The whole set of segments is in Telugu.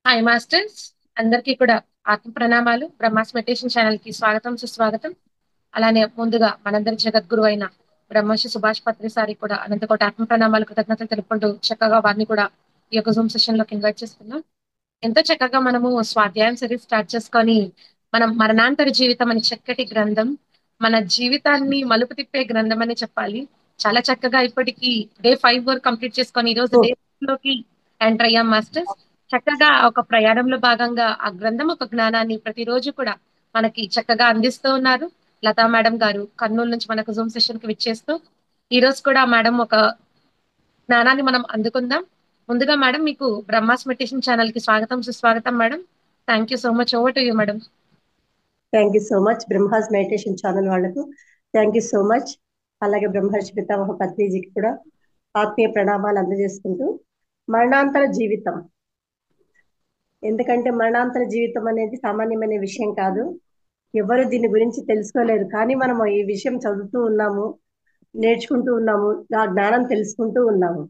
హాయ్ మాస్టర్స్, అందరికీ కూడా ఆత్మ ప్రణామాలు. బ్రహ్మాస్ మెడిటేషన్ ఛానల్ కి స్వాగతం, సుస్వాగతం. అలానే ముందుగా మనందరి జగద్గురు అయిన బ్రహ్మర్షి సుభాష్ పత్రి సారి కూడా అనంతకోటి ఆత్మ ప్రణామాలు, కృతజ్ఞతలు తెలుపుకుంటూ చక్కగా వారిని కూడా ఈ యొక్క జూమ్ సెషన్ లోకి ఇన్వైట్ చేస్తున్నాం. ఎంతో చక్కగా మనము స్వాధ్యాయం సిరీస్ స్టార్ట్ చేసుకొని మనం మరణాంతర జీవితం అనే చక్కటి గ్రంథం, మన జీవితాన్ని మలుపు తిప్పే గ్రంథం అని చెప్పాలి. చాలా చక్కగా ఇప్పటికి డే 5 వరకు కంప్లీట్ చేసుకొని ఈ రోజు డే 6 లోకి ఎంటర్ అయ్యాం మాస్టర్స్. చక్కగా ఒక ప్రయాణంలో భాగంగా ఆ గ్రంథం ఒక జ్ఞానాన్ని ప్రతిరోజు కూడా మనకి చక్కగా అందిస్తూ ఉన్నారు. లతా మేడం గారు కర్నూలు నుంచి మనకు జూమ్ సెషన్ కి విచ్చేస్తూ ఈ రోజు కూడా మేడం ఒక జ్ఞానాన్ని మనం అందుకుందాం. ముందుగా మేడం మీకు బ్రహ్మాస్ మెడిటేషన్ ఛానల్ కి స్వాగతం, సుస్వాగతం madam. Thank you so much. Over to you madam. Thank you so much Brahma's meditation channel వాళ్లకు థ్యాంక్ యూ సో మచ్. అలాగే బ్రహ్మర్షి పితామహ పత్రిజీకి కూడా ఆత్మీయ ప్రణామాలు అందజేసుకుంటూ మరణాంతర జీవితం, ఎందుకంటే మరణాంతర జీవితం అనేది సామాన్యమైన విషయం కాదు. ఎవరు దీని గురించి తెలుసుకోలేరు, కానీ మనం ఈ విషయం చదువుతూ ఉన్నాము, నేర్చుకుంటూ ఉన్నాము, ఆ జ్ఞానం తెలుసుకుంటూ ఉన్నాము.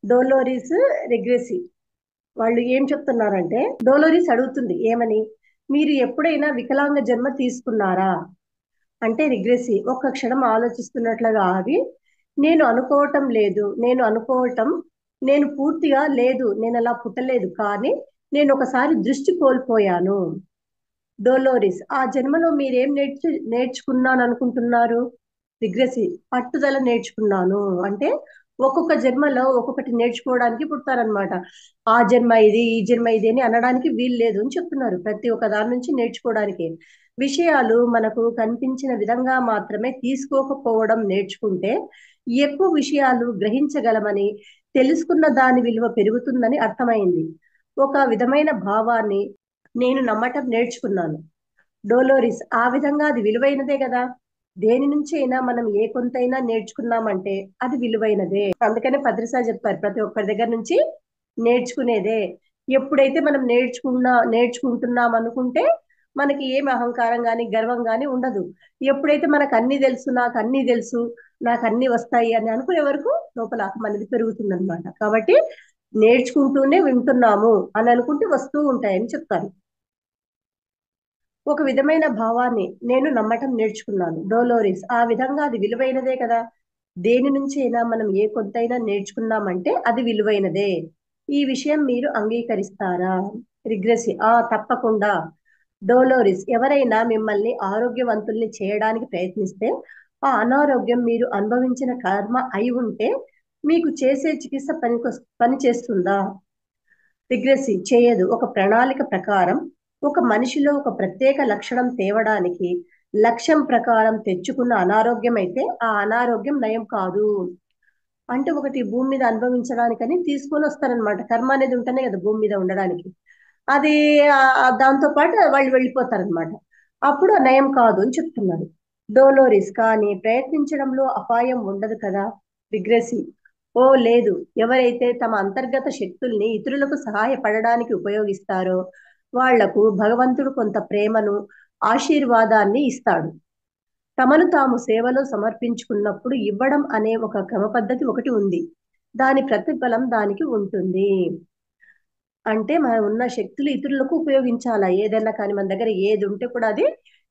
డోలోరిస్ రెగ్రెసి వాళ్ళు ఏం చెప్తున్నారంటే, డోలోరిస్ అడుగుతుంది ఏమని, మీరు ఎప్పుడైనా వికలాంగ జన్మ తీసుకున్నారా అంటే రిగ్రెసి ఒక్క క్షణం ఆలోచిస్తున్నట్లుగా ఆగి, నేను అనుకోవటం లేదు, నేను పూర్తిగా లేదు, నేను అలా పుట్టలేదు, కానీ నేను ఒకసారి దృష్టి కోల్పోయాను. డోలోరిస్ ఆ జన్మలో మీరేం నేర్చుకున్నాను అనుకుంటున్నారు? రిగ్రెసి పట్టుదల నేర్చుకున్నాను అంటే ఒక్కొక్క జన్మలో ఒక్కొక్కటి నేర్చుకోవడానికి పుడతారనమాట. ఆ జన్మ ఇది, ఈ జన్మ ఇది అని అనడానికి వీలు లేదు అని చెప్తున్నారు. ప్రతి ఒక్క దాని నుంచి నేర్చుకోవడానికి విషయాలు మనకు కనిపించిన విధంగా మాత్రమే తీసుకోకపోవడం నేర్చుకుంటే ఎక్కువ విషయాలు గ్రహించగలమని, తెలుసుకున్న దాని విలువ పెరుగుతుందని అర్థమైంది. ఒక విధమైన భావాన్ని నేను నమ్మటం నేర్చుకున్నాను. డోలోరిస్ ఆ విధంగా అది విలువైనదే కదా. దేని నుంచి అయినా మనం ఏ కొంతైనా నేర్చుకున్నామంటే అది విలువైనదే. అందుకనే పత్రిసా చెప్తారు, ప్రతి ఒక్కరి దగ్గర నుంచి నేర్చుకునేదే. ఎప్పుడైతే మనం నేర్చుకుంటున్నాం అనుకుంటే మనకి ఏం అహంకారం గాని గర్వం గాని ఉండదు. ఎప్పుడైతే మనకు అన్ని తెలుసు, నాకు అన్ని తెలుసు, నాకు అన్ని వస్తాయి అని అనుకునే వరకు లోపల అహం అనేది పెరుగుతుంది అనమాట. కాబట్టి నేర్చుకుంటూనే వింటున్నాము అని అనుకుంటే వస్తూ ఉంటాయని చెప్తారు. ఒక విధమైన భావాన్ని నేను నమ్మటం నేర్చుకున్నాను. డోలోరిస్ ఆ విధంగా అది విలువైనదే కదా. దేని నుంచి అయినా మనం ఏ కొంతైనా నేర్చుకున్నామంటే అది విలువైనదే. ఈ విషయం మీరు అంగీకరిస్తారా? రిగ్రెసి తప్పకుండా. డోలోరిస్ ఎవరైనా మిమ్మల్ని ఆరోగ్యవంతుల్ని చేయడానికి ప్రయత్నిస్తే ఆ అనారోగ్యం మీరు అనుభవించిన కర్మ అయి ఉంటే మీకు చేసే చికిత్స పని చేస్తుందా? రిగ్రెసి చేయదు. ఒక ప్రణాళిక ప్రకారం ఒక మనిషిలో ఒక ప్రత్యేక లక్షణం తేవడానికి లక్ష్యం ప్రకారం తెచ్చుకున్న అనారోగ్యం అయితే ఆ అనారోగ్యం నయం కాదు. అంటే ఒకటి భూమి మీద అనుభవించడానికని తీసుకొని వస్తారనమాట. కర్మ అనేది ఉంటేనే కదా భూమి మీద ఉండడానికి. అది దాంతో పాటు వాళ్ళు వెళ్ళిపోతారనమాట. అప్పుడు ఆ నయం కాదు అని చెప్తున్నారు. డోలోరిస్ కానీ ప్రయత్నించడంలో అపాయం ఉండదు కదా. రిగ్రెసి లేదు. ఎవరైతే తమ అంతర్గత శక్తుల్ని ఇతరులకు సహాయపడడానికి ఉపయోగిస్తారో వాళ్లకు భగవంతుడు కొంత ప్రేమను, ఆశీర్వాదాన్ని ఇస్తాడు. తమను తాము సేవలో సమర్పించుకున్నప్పుడు ఇవ్వడం అనే ఒక క్రమ పద్ధతి ఒకటి ఉంది. దాని ప్రతిఫలం దానికి ఉంటుంది. అంటే మనం ఉన్న శక్తులు ఇతరులకు ఉపయోగించాలా. ఏదైనా కానీ మన దగ్గర ఏది ఉంటే కూడా అది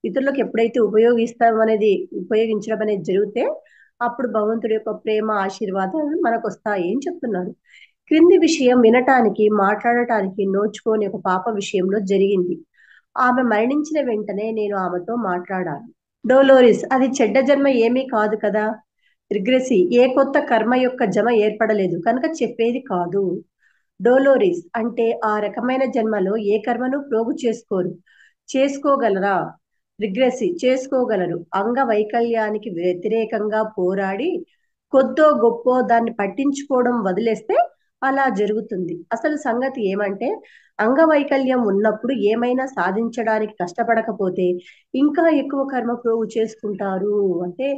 ఇతరులకు ఎప్పుడైతే ఉపయోగించడం అనేది జరిగితే అప్పుడు భగవంతుడి యొక్క ప్రేమ, ఆశీర్వాదాలు మనకు వస్తాయి అని చెప్తున్నారు. క్రింది విషయం వినటానికి, మాట్లాడటానికి నోచుకోని ఒక పాప విషయంలో జరిగింది. ఆమె మరణించిన వెంటనే నేను ఆమెతో మాట్లాడాను. డోలోరిస్ అది చెడ్డ జన్మ ఏమీ కాదు కదా. రిగ్రెసి ఏ కొత్త కర్మ యొక్క జమ ఏర్పడలేదు కనుక చెప్పేది కాదు. డోలోరిస్ అంటే ఆ రకమైన జన్మలో ఏ కర్మను ప్రోగు చేసుకోగలరా? రిగ్రెసి చేసుకోగలరు. అంగవైకల్యానికి వ్యతిరేకంగా పోరాడి కొద్దో గొప్పో దాన్ని పట్టించుకోవడం వదిలేస్తే అలా జరుగుతుంది. అసలు సంగతి ఏమంటే అంగవైకల్యం ఉన్నప్పుడు ఏమైనా సాధించడానికి కష్టపడకపోతే ఇంకా ఎక్కువ కర్మ ప్రోగు చేసుకుంటారు. అంటే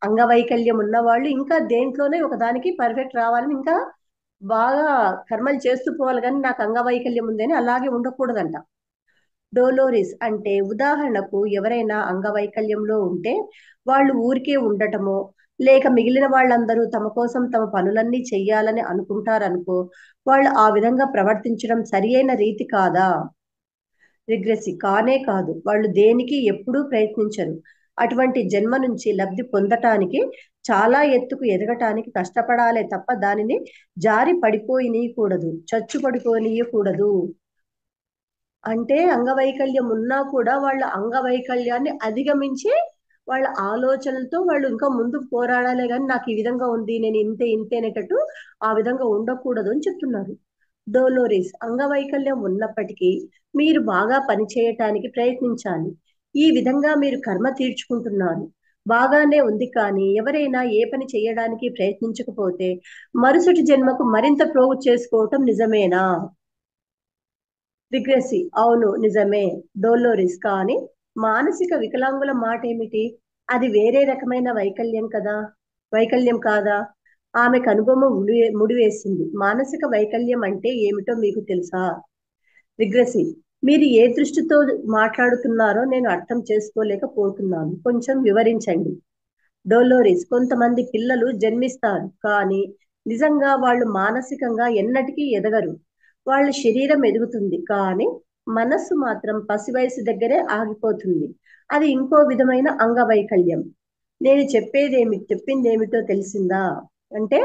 అంగవైకల్యం ఉన్న వాళ్ళు ఇంకా దేంట్లోనే ఒకదానికి పర్ఫెక్ట్ రావాలని ఇంకా బాగా కర్మలు చేస్తూ పోవాలి, కానీ నాకు అంగవైకల్యం ఉందని అలాగే ఉండకూడదంట. డోలోరిస్ అంటే ఉదాహరణకు ఎవరైనా అంగవైకల్యంలో ఉంటే వాళ్ళు ఊరికే ఉండటమో లేక మిగిలిన వాళ్ళందరూ తమ కోసం తమ పనులన్నీ చెయ్యాలని అనుకుంటారనుకో, వాళ్ళు ఆ విధంగా ప్రవర్తించడం సరి అయిన రీతి కాదా? రిగ్రెసి కానే కాదు. వాళ్ళు దేనికి ఎప్పుడూ ప్రయత్నించరు. అటువంటి జన్మ నుంచి లబ్ధి పొందటానికి చాలా ఎత్తుకు ఎదగటానికి కష్టపడాలే తప్ప దానిని జారి పడిపోయినీయకూడదు, చచ్చు పడిపోనీయకూడదు. అంటే అంగవైకల్యం ఉన్నా కూడా వాళ్ళ అంగవైకల్యాన్ని అధిగమించి వాళ్ళ ఆలోచనలతో వాళ్ళు ఇంకా ముందుకు పోరాడాలే కానీ నాకు ఈ విధంగా ఉంది, నేను ఇంతే ఇంతే అనేటట్టు ఆ విధంగా ఉండకూడదు అని చెప్తున్నారు. డోలోరిస్ అంగవైకల్యం ఉన్నప్పటికీ మీరు బాగా పనిచేయటానికి ప్రయత్నించాలి. ఈ విధంగా మీరు కర్మ తీర్చుకుంటున్నారు, బాగానే ఉంది. కానీ ఎవరైనా ఏ పని చేయడానికి ప్రయత్నించకపోతే మరుసటి జన్మకు మరింత ప్రోగు చేసుకోవటం నిజమేనా? రిగ్రెసి అవును నిజమే. డోలోరిస్ కానీ మానసిక వికలాంగుల మాట ఏమిటి? అది వేరే రకమైన వైకల్యం కదా, వైకల్యం కాదా? ఆమె కనుబొమ్మ ముడివేసింది. మానసిక వైకల్యం అంటే ఏమిటో మీకు తెలుసా? రిగ్రెసి మీరు ఏ దృష్టితో మాట్లాడుతున్నారో నేను అర్థం చేసుకోలేకపోతున్నాను, కొంచెం వివరించండి. డోలోరిస్ కొంతమంది పిల్లలు జన్మిస్తారు కానీ నిజంగా వాళ్ళు మానసికంగా ఎన్నటికీ ఎదగరు. వాళ్ళ శరీరం ఎదుగుతుంది కానీ మనస్సు మాత్రం పసి వయసు దగ్గరే ఆగిపోతుంది. అది ఇంకో విధమైన అంగవైకల్యం. నేను చెప్పిందేమిటో తెలిసిందా? అంటే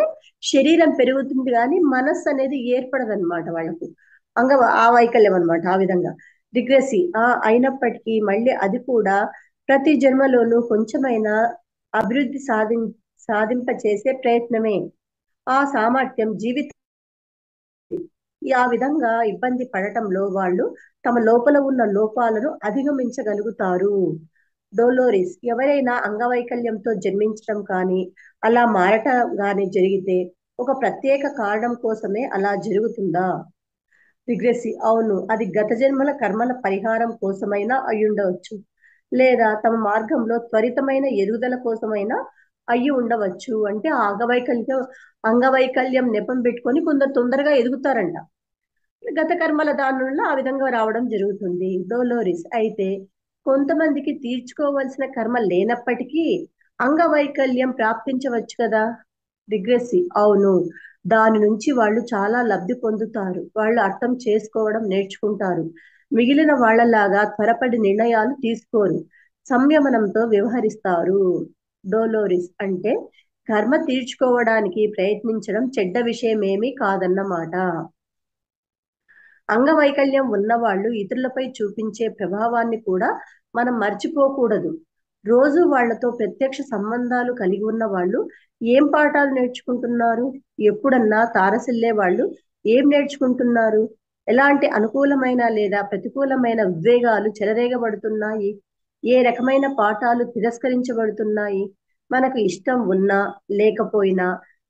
శరీరం పెరుగుతుంది కానీ మనస్సు అనేది ఏర్పడదన్నమాట వాళ్ళకు. ఆ వైకల్యం అన్నమాట ఆ విధంగా. రిగ్రెసి అయినప్పటికీ మళ్ళీ అది కూడా ప్రతి జన్మలోనూ కొంచెమైనా అభివృద్ధి సాధింప చేసే ప్రయత్నమే. ఆ సామర్థ్యం జీవిత ఆ విధంగా ఇబ్బంది పడటంలో వాళ్ళు తమ లోపల ఉన్న లోపాలను అధిగమించగలుగుతారు. డోలోరిస్ ఎవరైనా అంగవైకల్యంతో జన్మించడం కానీ అలా మారటం కానీ జరిగితే ఒక ప్రత్యేక కారణం కోసమే అలా జరుగుతుందా? రిగ్రెసి అవును, అది గత జన్మల కర్మల పరిహారం కోసమైనా అయ్యుండవచ్చు, లేదా తమ మార్గంలో త్వరితమైన ఎదుగుదల కోసమైనా అయ్యి ఉండవచ్చు. అంటే ఆ అంగవైకల్యం నెపం పెట్టుకొని కొందరు తొందరగా ఎదుగుతారంట. గత కర్మల దాని వల్ల ఆ విధంగా రావడం జరుగుతుంది. డోలోరిస్ అయితే కొంతమందికి తీర్చుకోవలసిన కర్మ లేనప్పటికీ అంగవైకల్యం ప్రాప్తించవచ్చు కదా? రిగ్రెసి అవును, దాని నుంచి వాళ్ళు చాలా లబ్ధి పొందుతారు. వాళ్ళు అర్థం చేసుకోవడం నేర్చుకుంటారు. మిగిలిన వాళ్ళలాగా త్వరపడి నిర్ణయాలు తీసుకోరు, సంయమనంతో వ్యవహరిస్తారు. డోలోరిస్ అంటే కర్మ తీర్చుకోవడానికి ప్రయత్నించడం చెడ్డ విషయమేమీ కాదన్నమాట. అంగవైకల్యం ఉన్నవాళ్ళు ఇతరులపై చూపించే ప్రభావాన్ని కూడా మనం మర్చిపోకూడదు. రోజు వాళ్ళతో ప్రత్యక్ష సంబంధాలు కలిగి ఉన్న వాళ్ళు ఏం పాఠాలు నేర్చుకుంటున్నారు? ఎప్పుడన్నా తారసిల్లే వాళ్ళు ఏం నేర్చుకుంటున్నారు? ఎలాంటి అనుకూలమైన లేదా ప్రతికూలమైన ఉద్వేగాలు చెలరేగబడుతున్నాయి? ఏ రకమైన పాఠాలు తిరస్కరించబడుతున్నాయి? మనకు ఇష్టం ఉన్నా లేకపోయినా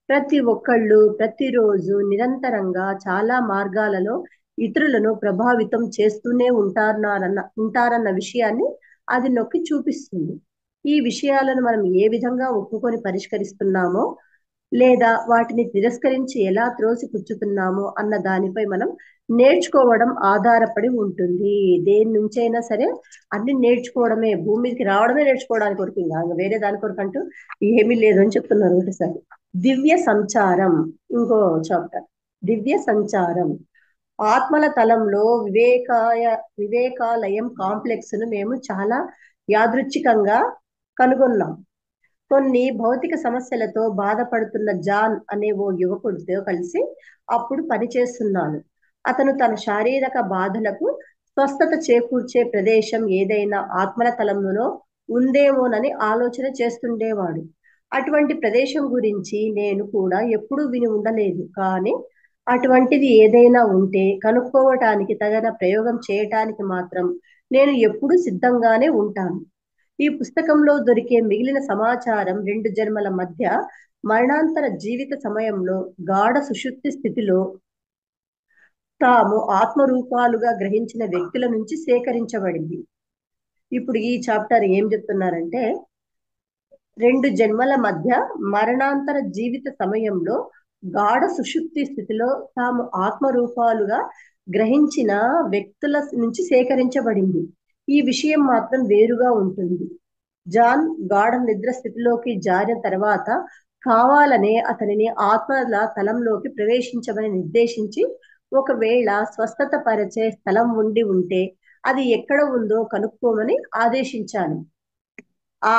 ప్రతి ఒక్కళ్ళు ప్రతిరోజు నిరంతరంగా చాలా మార్గాలలో ఇతరులను ప్రభావితం చేస్తూనే ఉంటారన్న విషయాన్ని అది నొక్కి చూపిస్తుంది. ఈ విషయాలను మనం ఏ విధంగా ఒప్పుకొని పరిష్కరిస్తున్నామో లేదా వాటిని తిరస్కరించి ఎలా త్రోసిపుచ్చుతున్నామో అన్న దానిపై మనం నేర్చుకోవడం ఆధారపడి ఉంటుంది. దేని నుంచైనా సరే అన్ని నేర్చుకోవడమే, భూమి మీదకి రావడమే నేర్చుకోవడానికి కొరకు, ఇంకా వేరే దాని కొరకు అంటూ ఏమీ లేదు అని చెప్తున్నారు ఒకటిసారి. దివ్య సంచారం ఇంకో చాప్టర్. దివ్య సంచారం ఆత్మల తలంలో వివేకాలయం కాంప్లెక్స్ ను మేము చాలా యాదృచ్ఛికంగా కనుగొన్నాం. కొన్ని భౌతిక సమస్యలతో బాధపడుతున్న జాన్ అనే ఓ యువకుడితో కలిసి అప్పుడు పనిచేస్తున్నాను. అతను తన శారీరక బాధలకు స్వస్థత చేకూర్చే ప్రదేశం ఏదైనా ఆత్మల తలంలో ఉందేమోనని ఆలోచన చేస్తుండేవాడు. అటువంటి ప్రదేశం గురించి నేను కూడా ఎప్పుడూ విని ఉండలేదు. కానీ అటువంటిది ఏదైనా ఉంటే కనుక్కోవటానికి తగిన ప్రయోగం చేయటానికి మాత్రం నేను ఎప్పుడూ సిద్ధంగానే ఉంటాను. ఈ పుస్తకంలో దొరికే మిగిలిన సమాచారం 2 జన్మల మధ్య మరణాంతర జీవిత సమయంలో గాఢ సుషుప్తి స్థితిలో తాము ఆత్మరూపాలుగా గ్రహించిన వ్యక్తుల నుంచి సేకరించబడింది. ఇప్పుడు ఈ చాప్టర్ ఏం చెప్తున్నారంటే 2 జన్మల మధ్య మరణాంతర జీవిత సమయంలో గాఢ సుషుప్తి స్థితిలో తాము ఆత్మరూపాలుగా గ్రహించిన వ్యక్తుల నుంచి సేకరించబడింది. ఈ విషయం మాత్రం వేరుగా ఉంటుంది. జాన్ గాఢ నిద్ర స్థితిలోకి జారిన తర్వాత కావాలనే అతనిని ఆత్మల తలంలోకి ప్రవేశించమని నిర్దేశించి, ఒకవేళ స్వస్థత పరిచే స్థలం ఉండి ఉంటే అది ఎక్కడ ఉందో కనుక్కోమని ఆదేశించాను. ఆ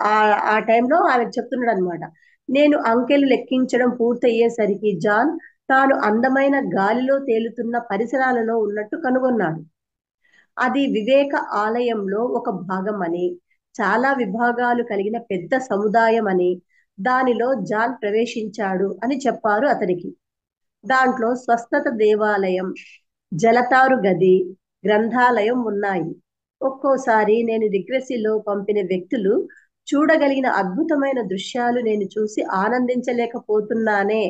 ఆ ఆ టైంలో ఆమె చెప్తున్నాడు అనమాట. నేను అంకెలు లెక్కించడం పూర్తయ్యేసరికి జాన్ తాను అందమైన గాలిలో తేలుతున్న పరిసరాలలో ఉన్నట్టు కనుగొన్నాడు. అది వివేక ఆలయంలో ఒక భాగం అని, చాలా విభాగాలు కలిగిన పెద్ద సముదాయం అని, దానిలో జాన్ ప్రవేశించాడు అని చెప్పారు అతనికి. దాంట్లో స్వస్థత దేవాలయం, జలతారు గది, గ్రంథాలయం ఉన్నాయి. ఒక్కోసారి నేను రిగ్రెసిలో పంపిన వ్యక్తులు చూడగలిగిన అద్భుతమైన దృశ్యాలు నేను చూసి ఆనందించలేకపోతున్నానే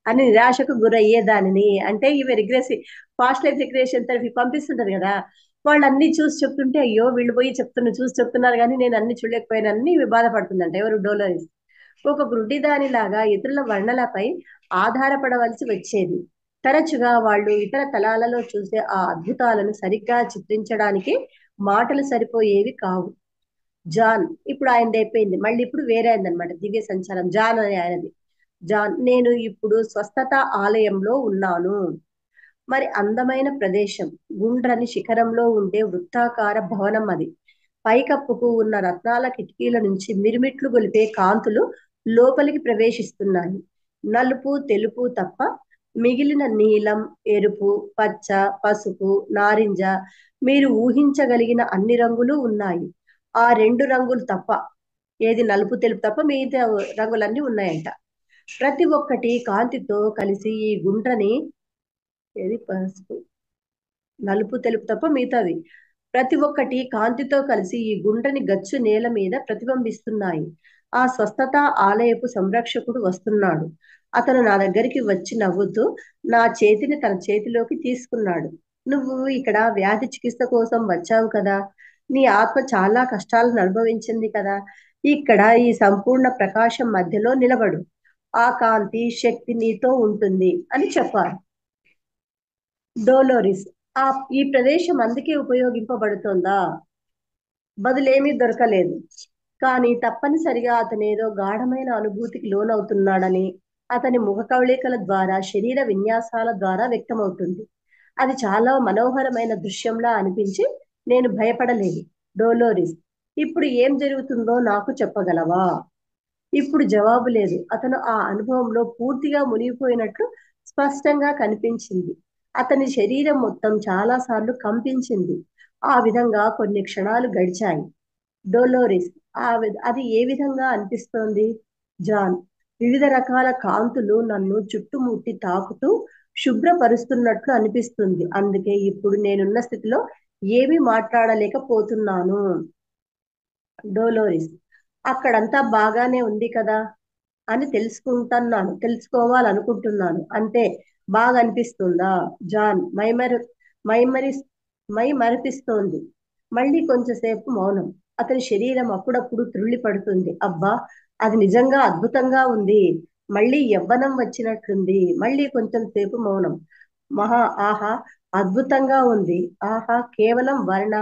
అని నిరాశకు గురయ్యేదానిని. అంటే ఈమె రిగ్రెసి ఫాస్ట్ లైఫ్ రిగ్రెషన్ థెరపీ పంపిస్తుంటారు కదా, వాళ్ళు అన్ని చూసి చెప్తుంటే అయ్యో వీళ్ళు పోయి చూసి చెప్తున్నారు కానీ నేను అన్ని చూడలేకపోయానని ఈమె బాధపడుతుందంట. ఎవరు? డోలోరిస్. ఒక గుడ్డిదానిలాగా ఇతరుల వర్ణలపై ఆధారపడవలసి వచ్చేది. తరచుగా వాళ్ళు ఇతర తలాలలో చూసే ఆ అద్భుతాలను సరిగ్గా చిత్రించడానికి మాటలు సరిపోయేవి కావు. జాన్, ఇప్పుడు ఆయనది అయిపోయింది, మళ్ళీ ఇప్పుడు వేరే అయిందనమాట దివ్య సంచారం. జాన్ అని ఆయనది. జాన్, నేను ఇప్పుడు స్వస్థత ఆలయంలో ఉన్నాను. మరి అందమైన ప్రదేశం, గుండ్రని శిఖరంలో ఉండే వృత్తాకార భవనం అది. పైకప్పుకు ఉన్న రత్నాల కిటికీల నుంచి మిరుమిట్లు గొలిపే కాంతులు లోపలికి ప్రవేశిస్తున్నాయి. నలుపు తెలుపు తప్ప మిగిలిన నీలం, ఎరుపు, పచ్చ, పసుపు, నారింజ, మీరు ఊహించగలిగిన అన్ని రంగులు ఉన్నాయి. ఆ రెండు రంగులు తప్ప, ఏది నలుపు తెలుపు తప్ప మిగతా రంగులన్నీ ఉన్నాయంట. ప్రతి ఒక్కటి కాంతితో కలిసి ఈ గుండ్రని, ఏది పసుపు, నలుపు తెలుపు తప్ప మిగతావి ప్రతి ఒక్కటి కాంతితో కలిసి ఈ గుండ్రని గచ్చు నేల మీద ప్రతిబింబిస్తున్నాయి. ఆ స్వస్థత ఆలయపు సంరక్షకుడు వస్తున్నాడు. అతను నా దగ్గరికి వచ్చి నవ్వుతూ నా చేతిని తన చేతిలోకి తీసుకున్నాడు. నువ్వు ఇక్కడ వ్యాధి చికిత్స కోసం వచ్చావు కదా, నీ ఆత్మ చాలా కష్టాలను అనుభవించింది కదా, ఇక్కడ ఈ సంపూర్ణ ప్రకాశం మధ్యలో నిలబడు. ఆ కాంతి శక్తి నీతో ఉంటుంది అని చెప్పారు. డోలోరిస్, ఈ ప్రదేశం అందుకే ఉపయోగింపబడుతోందా? బదులేమీ దొరకలేదు. కానీ తప్పనిసరిగా అతనేదో గాఢమైన అనుభూతికి లోనవుతున్నాడని అతని ముఖ కవళికల ద్వారా, శరీర విన్యాసాల ద్వారా వ్యక్తమవుతుంది. అది చాలా మనోహరమైన దృశ్యంలా అనిపించి నేను భయపడలేదు. డోలోరిస్, ఇప్పుడు ఏం జరుగుతుందో నాకు చెప్పగలవా? ఇప్పుడు జవాబు లేదు. అతను ఆ అనుభవంలో పూర్తిగా మునిగిపోయినట్లు స్పష్టంగా కనిపించింది. అతని శరీరం మొత్తం చాలా సార్లు కంపించింది. ఆ విధంగా కొన్ని క్షణాలు గడిచాయి. డోలోరిస్, అది ఏ విధంగా అనిపిస్తోంది? జాన్, వివిధ రకాల కాంతులు నన్ను చుట్టుముట్టి తాకుతూ శుభ్రపరుస్తున్నట్లు అనిపిస్తుంది. అందుకే ఇప్పుడు నేనున్న స్థితిలో ఏమీ మాట్లాడలేకపోతున్నాను. డోలోరిస్, అక్కడంతా బాగానే ఉంది కదా అని తెలుసుకోవాలనుకుంటున్నాను. అంతే, బాగా అనిపిస్తుందా? జాన్, మైమరి మై మరిపిస్తోంది. మళ్ళీ కొంచెంసేపు మౌనం. అతని శరీరం అప్పుడప్పుడు త్రుళ్ళి పడుతుంది. అబ్బా, అది నిజంగా అద్భుతంగా ఉంది. మళ్ళీ యవ్వనం వచ్చినట్లుంది. మళ్ళీ కొంచెం సేపు మౌనం. ఆహా, అద్భుతంగా ఉంది. ఆహా, కేవలం వర్ణ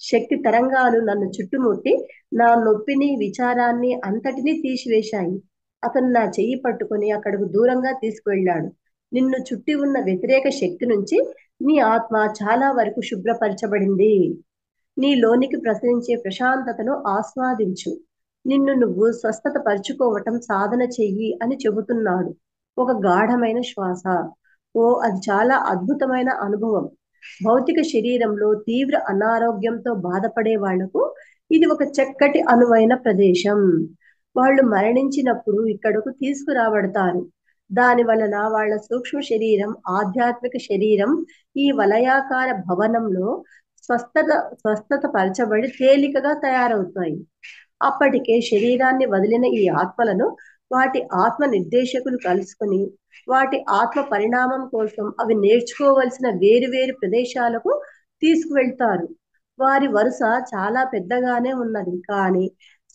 శక్తి తరంగాలు నన్ను చుట్టుముట్టి నా నొప్పిని, విచారాన్ని అంతటినీ తీసివేశాయి. అతను నా చెయ్యి పట్టుకొని అక్కడకు దూరంగా తీసుకువెళ్ళాడు. నిన్ను చుట్టి ఉన్న వ్యతిరేక శక్తి నుంచి నీ ఆత్మ చాలా వరకు శుభ్రపరచబడింది. నీ లోనికి ప్రసరించే ప్రశాంతతను ఆస్వాదించు. నిన్ను నువ్వు స్వస్థత పరుచుకోవటం సాధన చెయ్యి అని చెబుతున్నాడు. ఒక గాఢమైన శ్వాస. ఓ, అది చాలా అద్భుతమైన అనుభవం. భౌతిక శరీరంలో తీవ్ర అనారోగ్యంతో బాధపడే వాళ్లకు ఇది ఒక చక్కటి అనువైన ప్రదేశం. వాళ్ళు మరణించినప్పుడు ఇక్కడకు తీసుకురాబడతారు. దాని వలన వాళ్ళ సూక్ష్మ శరీరం, ఆధ్యాత్మిక శరీరం ఈ వలయాకార భవనంలో స్వస్థత పరచబడి తేలికగా తయారవుతాయి. అప్పటికే శరీరాన్ని వదిలిన ఈ ఆత్మలను వాటి ఆత్మ నిర్దేశకులు కలుసుకుని వాటి ఆత్మ పరిణామం కోసం అవి నేర్చుకోవలసిన వేరు ప్రదేశాలకు తీసుకువెళ్తారు. వారి వరుస చాలా పెద్దగానే ఉన్నది, కానీ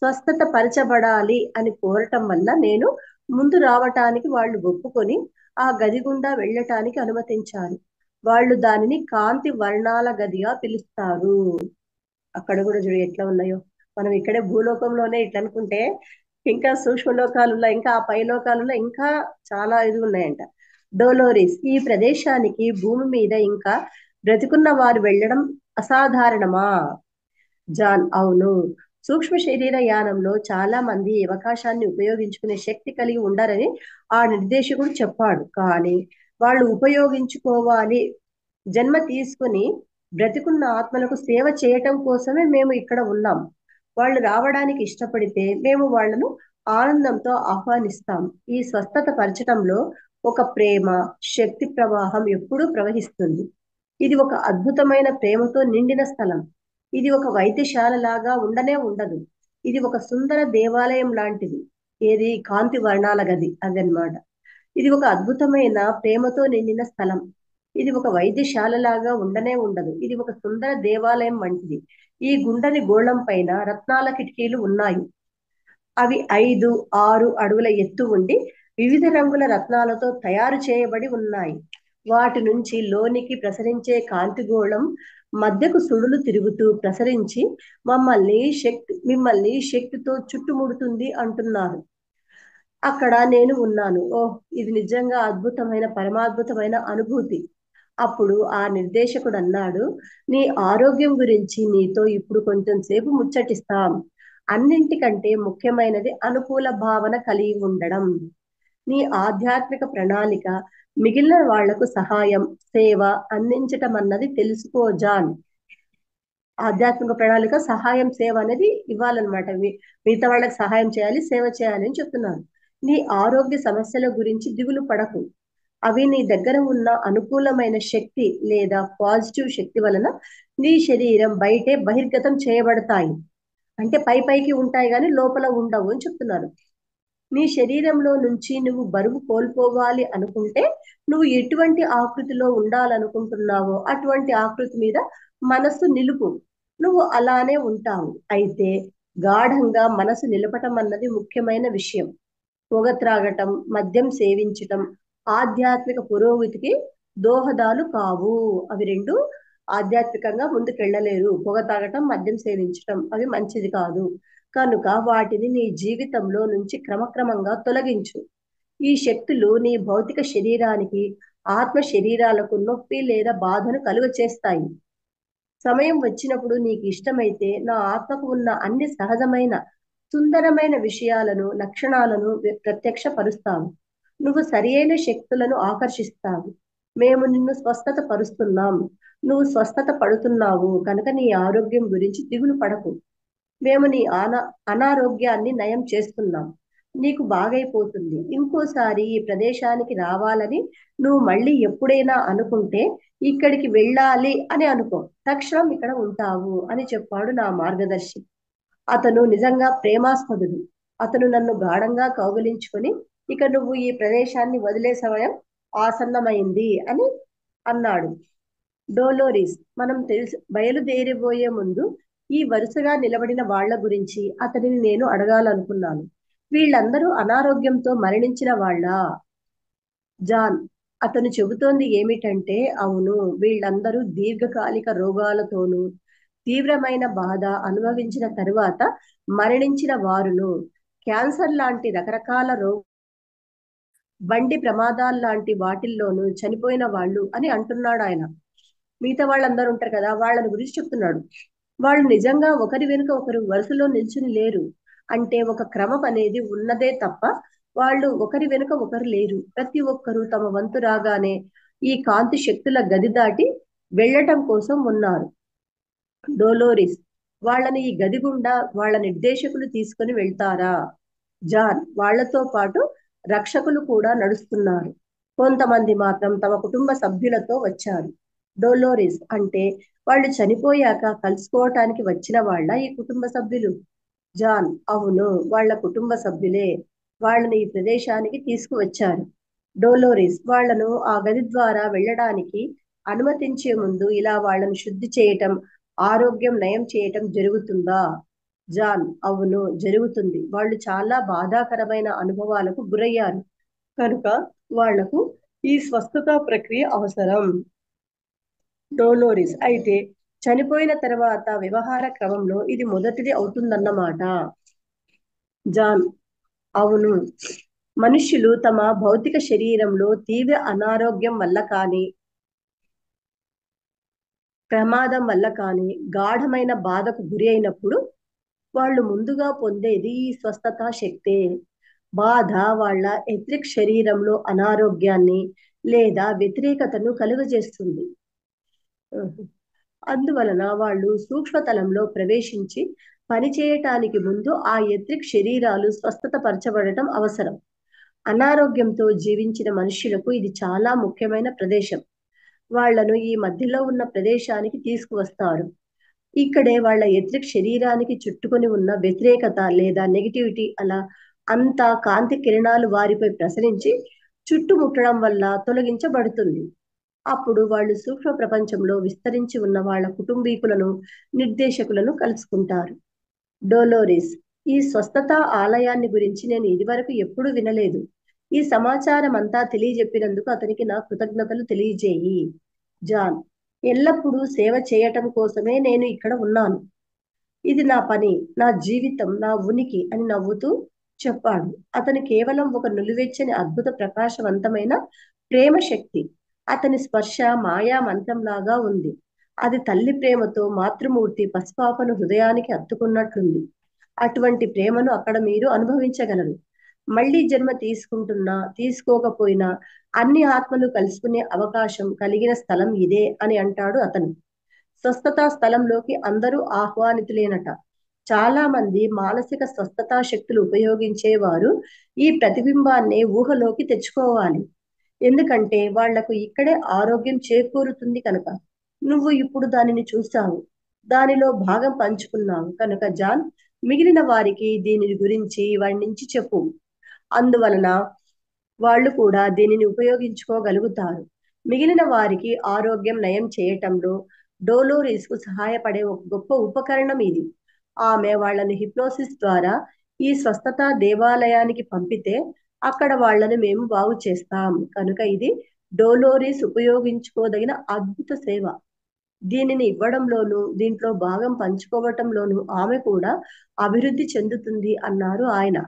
స్వస్థత పరచబడాలి అని కోరటం వల్ల నేను ముందు రావటానికి వాళ్ళు ఒప్పుకొని ఆ గది గుండా వెళ్ళటానికి అనుమతించారు. వాళ్ళు దానిని కాంతి వర్ణాల గదిగా పిలుస్తారు. అక్కడ కూడా చూడు ఎట్లా ఉన్నాయో. మనం ఇక్కడే భూలోకంలోనే ఇట్లా అనుకుంటే ఇంకా సూక్ష్మ లోకాలలో, ఇంకా ఆ పై లోకాలలో ఇంకా చాలా ఇది ఉన్నాయంట. డోలోరిస్, ఈ ప్రదేశానికి భూమి మీద ఇంకా బ్రతికున్న వారు వెళ్ళడం అసాధారణమా? జాన్: అవును. సూక్ష్మ శరీర యానంలో చాలా మంది ఈ అవకాశాన్ని ఉపయోగించుకునే శక్తి కలిగి ఉండరని ఆ నిర్దేశకుడు చెప్పాడు. కానీ వాళ్ళు ఉపయోగించుకోవాలి. జన్మ తీసుకుని బ్రతికున్న ఆత్మలకు సేవ చేయటం కోసమే మేము ఇక్కడ ఉన్నాం. వాళ్ళు రావడానికి ఇష్టపడితే మేము వాళ్ళను ఆనందంతో ఆహ్వానిస్తాం. ఈ స్వస్థత పరచటంలో ఒక ప్రేమ శక్తి ప్రవాహం ఎప్పుడూ ప్రవహిస్తుంది. ఇది ఒక అద్భుతమైన ప్రేమతో నిండిన స్థలం. ఇది ఒక వైద్యశాల లాగా ఉండనే ఉండదు. ఇది ఒక సుందర దేవాలయం లాంటిది. ఏది? కాంతి వర్ణాల గది అదనమాట. ఇది ఒక అద్భుతమైన ప్రేమతో నిండిన స్థలం. ఇది ఒక వైద్యశాల లాగా ఉండనే ఉండదు. ఇది ఒక సుందర దేవాలయం వంటిది. ఈ గుండని గోళం పైన రత్నాల కిటికీలు ఉన్నాయి. అవి 5, 6 అడుగుల ఎత్తు ఉండి వివిధ రంగుల రత్నాలతో తయారు చేయబడి ఉన్నాయి. వాటి నుంచి లోనికి ప్రసరించే కాంతిగోళం మధ్యకు సుడులు తిరుగుతూ ప్రసరించి మిమ్మల్ని శక్తితో చుట్టుముడుతుంది అంటున్నారు. అక్కడ నేను ఉన్నాను. ఓహ్, ఇది నిజంగా అద్భుతమైన పరమాద్భుతమైన అనుభూతి. అప్పుడు ఆ నిర్దేశకుడు అన్నాడు, నీ ఆరోగ్యం గురించి నీతో ఇప్పుడు కొంచెం సేపు ముచ్చటిస్తాం. అన్నింటికంటే ముఖ్యమైనది అనుకూల భావన కలిగి ఉండడం. నీ ఆధ్యాత్మిక ప్రణాళిక మిగిలిన వాళ్లకు సహాయం, సేవ అందించటం అన్నది తెలుసుకో జాన్. ఆధ్యాత్మిక ప్రణాళిక సహాయం, సేవ అనేది ఇవ్వాలన్నమాట. మిగతా వాళ్ళకి సహాయం చేయాలి, సేవ చేయాలి అని చెప్తున్నారు. నీ ఆరోగ్య సమస్యల గురించి దిగులు పడకు. అవి నీ దగ్గర ఉన్న అనుకూలమైన శక్తి లేదా పాజిటివ్ శక్తి వలన నీ శరీరం బయటే బహిర్గతం చేయబడతాయి. అంటే పై పైకి ఉంటాయి కానీ లోపల ఉండవు అని చెప్తున్నారు. నీ శరీరంలో నుంచి నువ్వు బరువు కోల్పోవాలి అనుకుంటే నువ్వు ఎటువంటి ఆకృతిలో ఉండాలనుకుంటున్నావో అటువంటి ఆకృతి మీద మనస్సు నిలుపు. నువ్వు అలానే ఉంటావు. అయితే గాఢంగా మనసు నిలపటం అన్నది ముఖ్యమైన విషయం. పొగ త్రాగటం, మద్యం సేవించటం ఆధ్యాత్మిక పురోగతికి దోహదాలు కావు. అవి రెండు ఆధ్యాత్మికంగా ముందుకెళ్ళలేరు. పొగ తాగటం, మద్యం సేవించటం అవి మంచిది కాదు. కనుక వాటిని నీ జీవితంలో నుంచి క్రమక్రమంగా తొలగించు. ఈ శక్తులు నీ భౌతిక శరీరానికి, ఆత్మ శరీరాలకు నొప్పి లేదా బాధను కలుగ చేస్తాయి. సమయం వచ్చినప్పుడు నీకు ఇష్టమైతే నా ఆత్మకు ఉన్న అన్ని సహజమైన సుందరమైన విషయాలను, లక్షణాలను ప్రత్యక్షపరుస్తావు. నువ్వు సరియైన శక్తులను ఆకర్షిస్తావు. మేము నిన్ను స్వస్థత పరుస్తున్నాం. నువ్వు స్వస్థత పడుతున్నావు కనుక నీ ఆరోగ్యం గురించి దిగులు పడకు. మేము నీ అనారోగ్యాన్ని నయం చేస్తున్నాం. నీకు బాగైపోతుంది. ఇంకోసారి ఈ ప్రదేశానికి రావాలని నువ్వు మళ్ళీ ఎప్పుడైనా అనుకుంటే ఇక్కడికి వెళ్ళాలి అని అనుకో. తక్షణం ఇక్కడ ఉంటావు అని చెప్పాడు నా మార్గదర్శి. అతను నిజంగా ప్రేమాస్పదుడు. అతను నన్ను గాఢంగా కౌగిలించుకొని ఇక నువ్వు ఈ ప్రదేశాన్ని వదిలే సమయం ఆసన్నమైంది అని అన్నాడు. డోలోరిస్, మనం బయలుదేరిపోయే ముందు ఈ వరుసగా నిలబడిన వాళ్ల గురించి అతనిని నేను అడగాలనుకున్నాను. వీళ్ళందరూ అనారోగ్యంతో మరణించిన వాళ్ళ? జాన్: అతను చెబుతోంది ఏమిటంటే, అవును, వీళ్ళందరూ దీర్ఘకాలిక రోగాలతోనూ తీవ్రమైన బాధ అనుభవించిన తరువాత మరణించిన వారును, క్యాన్సర్ లాంటి రకరకాల బండి ప్రమాదాల లాంటి వాటిల్లోనూ చనిపోయిన వాళ్ళు అని అంటున్నాడు ఆయన. మిగతా వాళ్ళందరూ ఉంటారు కదా, వాళ్ళని గురించి చెప్తున్నాడు. వాళ్ళు నిజంగా ఒకరి వెనుక ఒకరు వరుసలో నిల్చుని లేరు. అంటే ఒక క్రమం అనేది ఉన్నదే తప్ప వాళ్ళు ఒకరి వెనుక ఒకరు లేరు. ప్రతి ఒక్కరూ తమ వంతు రాగానే ఈ కాంతి శక్తుల గది దాటి వెళ్ళటం కోసం ఉన్నారు. డోలోరిస్: వాళ్ళని ఈ గది గుండా వాళ్ళ నిర్దేశకులు తీసుకుని వెళ్తారా? జాన్: వాళ్లతో పాటు రక్షకులు కూడా నడుస్తున్నారు. కొంతమంది మాత్రం తమ కుటుంబ సభ్యులతో వచ్చారు. డోలోరిస్: అంటే వాళ్ళు చనిపోయాక కలుసుకోవటానికి వచ్చిన వాళ్ళ ఈ కుటుంబ సభ్యులు? జాన్: అవును, వాళ్ళ కుటుంబ సభ్యులే వాళ్ళని ఈ ప్రదేశానికి తీసుకువచ్చారు. డోలోరిస్: వాళ్లను ఆ గది ద్వారా వెళ్ళడానికి అనుమతించే ముందు ఇలా వాళ్ళను శుద్ధి చేయటం, ఆరోగ్యం నయం చేయటం జరుగుతుందా? జాన్: అవును, జరుగుతుంది. వాళ్ళు చాలా బాధాకరమైన అనుభవాలకు గురయ్యారు కనుక వాళ్లకు ఈ స్వస్థత ప్రక్రియ అవసరం. డోలోరిస్: అయితే చనిపోయిన తర్వాత వ్యవహార క్రమంలో ఇది మొదటిది అవుతుందన్నమాట. జాన్: అవును. మనుష్యులు తమ భౌతిక శరీరంలో తీవ్ర అనారోగ్యం వల్ల కానీ, ప్రమాదం వల్ల కానీ, గాఢమైన బాధకు గురి అయినప్పుడు వాళ్ళు ముందుగా పొందేది ఈ స్వస్థత శక్తే. బాధ వాళ్ళ ఎథరిక్ శరీరంలో అనారోగ్యాన్ని లేదా వ్యతిరేకతను కలుగజేస్తుంది. అందువలన వాళ్ళు సూక్ష్మతలంలో ప్రవేశించి పనిచేయటానికి ముందు ఆ ఎథరిక్ శరీరాలు స్వస్థత పరచబడటం అవసరం. అనారోగ్యంతో జీవించిన మనుష్యులకు ఇది చాలా ముఖ్యమైన ప్రదేశం. వాళ్లను ఈ మధ్యలో ఉన్న ప్రదేశానికి తీసుకువస్తారు. ఇక్కడే వాళ్ళ ఎథరిక్ శరీరానికి చుట్టుకొని ఉన్న వ్యతిరేకత లేదా నెగిటివిటీ అలా అంతా కాంతి కిరణాలు వారిపై ప్రసరించి చుట్టుముట్టడం వల్ల తొలగించబడుతుంది. అప్పుడు వాళ్ళు సూక్ష్మ ప్రపంచంలో విస్తరించి ఉన్న వాళ్ళ కుటుంబీకులను, నిర్దేశకులను కలుసుకుంటారు. డోలోరిస్: ఈ స్వస్థత ఆలయాన్ని గురించి నేను ఇదివరకు ఎప్పుడూ వినలేదు. ఈ సమాచారం అంతా తెలియజెప్పినందుకు అతనికి నా కృతజ్ఞతలు తెలియజేయి. జాన్: ఎల్లప్పుడూ సేవ చేయటం కోసమే నేను ఇక్కడ ఉన్నాను. ఇది నా పని, నా జీవితం, నా ఉనికి అని నవ్వుతూ చెప్పాడు. అతను కేవలం ఒక నులివెచ్చని అద్భుత ప్రకాశవంతమైన ప్రేమ శక్తి. అతని స్పర్శ మాయా మంత్రంలాగా ఉంది. అది తల్లి ప్రేమతో మాతృమూర్తి పసిపాపను హృదయానికి హత్తుకున్నట్లుంది. అటువంటి ప్రేమను అక్కడ మీరు అనుభవించగలరు. మళ్ళీ జన్మ తీసుకుంటున్నా తీసుకోకపోయినా అన్ని ఆత్మలు కలుసుకునే అవకాశం కలిగిన స్థలం ఇదే అని అంటాడు అతను. స్వస్థతా స్థలంలోకి అందరూ ఆహ్వానితులేనట. చాలా మంది మానసిక స్వస్థతా శక్తులు ఉపయోగించేవారు ఈ ప్రతిబింబాన్ని ఊహలోకి తెచ్చుకోవాలి. ఎందుకంటే వాళ్లకు ఇక్కడే ఆరోగ్యం చేకూరుతుంది కనుక. నువ్వు ఇప్పుడు దానిని చూశావు, దానిలో భాగం పంచుకున్నావు కనుక జాన్, మిగిలిన వారికి దీని గురించి వర్ణించి చెప్పు. అందువలన వాళ్ళు కూడా దీనిని ఉపయోగించుకోగలుగుతారు. మిగిలిన వారికి ఆరోగ్యం నయం చేయటంలో డోలోరిస్ కు సహాయపడే ఒక గొప్ప ఉపకరణం ఇది. ఆమె వాళ్ళని హిప్నోసిస్ ద్వారా ఈ స్వస్థత దేవాలయానికి పంపితే అక్కడ వాళ్లను మేము బాగు చేస్తాం కనుక ఇది డోలోరిస్ ఉపయోగించుకోదగిన అద్భుత సేవ. దీనిని ఇవ్వడంలోనూ దీంట్లో భాగం పంచుకోవటంలోనూ ఆమె కూడా అభివృద్ధి చెందుతుంది అన్నారు ఆయన.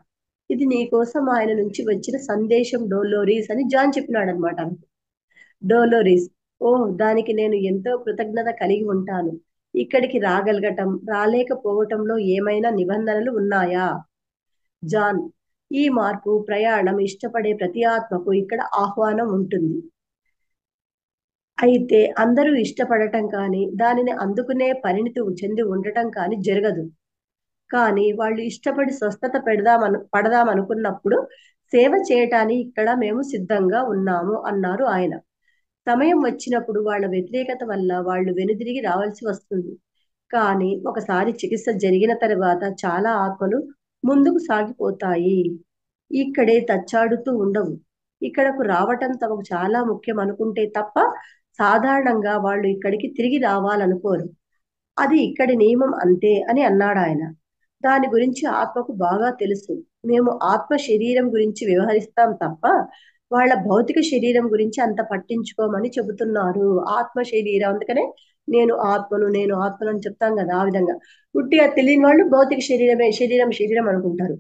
ఇది నీ కోసం ఆయన నుంచి వచ్చిన సందేశం డోలోరిస్ అని జాన్ చెప్పినాడు అనమాట. డోలోరిస్: ఓ, దానికి నేను ఎంతో కృతజ్ఞత కలిగి ఉంటాను. ఇక్కడికి రాగలగటం, రాలేకపోవటంలో ఏమైనా నిబంధనలు ఉన్నాయా? జాన్: ఈ మార్పు ప్రయాణం ఇష్టపడే ప్రతి ఆత్మకు ఇక్కడ ఆహ్వానం ఉంటుంది. అయితే అందరూ ఇష్టపడటం కానీ దానిని అందుకునే పరిణితి చెంది ఉండటం కానీ జరగదు. కానీ వాళ్ళు ఇష్టపడి స్వస్థత పడదామనుకున్నప్పుడు సేవ చేయటానికి ఇక్కడ మేము సిద్ధంగా ఉన్నాము అన్నారు ఆయన. సమయం వచ్చినప్పుడు వాళ్ళ వ్యతిరేకత వల్ల వాళ్ళు వెనుదిరిగి రావాల్సి వస్తుంది. కానీ ఒకసారి చికిత్స జరిగిన తర్వాత చాలా ఆత్మలు ముందుకు సాగిపోతాయి. ఇక్కడే తచ్చాడుతూ ఉండవు. ఇక్కడకు రావటం తమకు చాలా ముఖ్యం అనుకుంటే తప్ప సాధారణంగా వాళ్ళు ఇక్కడికి తిరిగి రావాలనుకోరు. అది ఇక్కడి నియమం అంతే అని అన్నాడు ఆయన. దాని గురించి ఆత్మకు బాగా తెలుసు. మేము ఆత్మ శరీరం గురించి వ్యవహరిస్తాం తప్ప వాళ్ళ భౌతిక శరీరం గురించి అంత పట్టించుకోమని చెబుతున్నారు. ఆత్మ శరీరం, అందుకనే నేను ఆత్మను అని చెప్తాం కదా, ఆ విధంగా. పుట్టిగా తెలియని వాళ్ళు భౌతిక శరీరమే, శరీరం శరీరం అనుకుంటారు.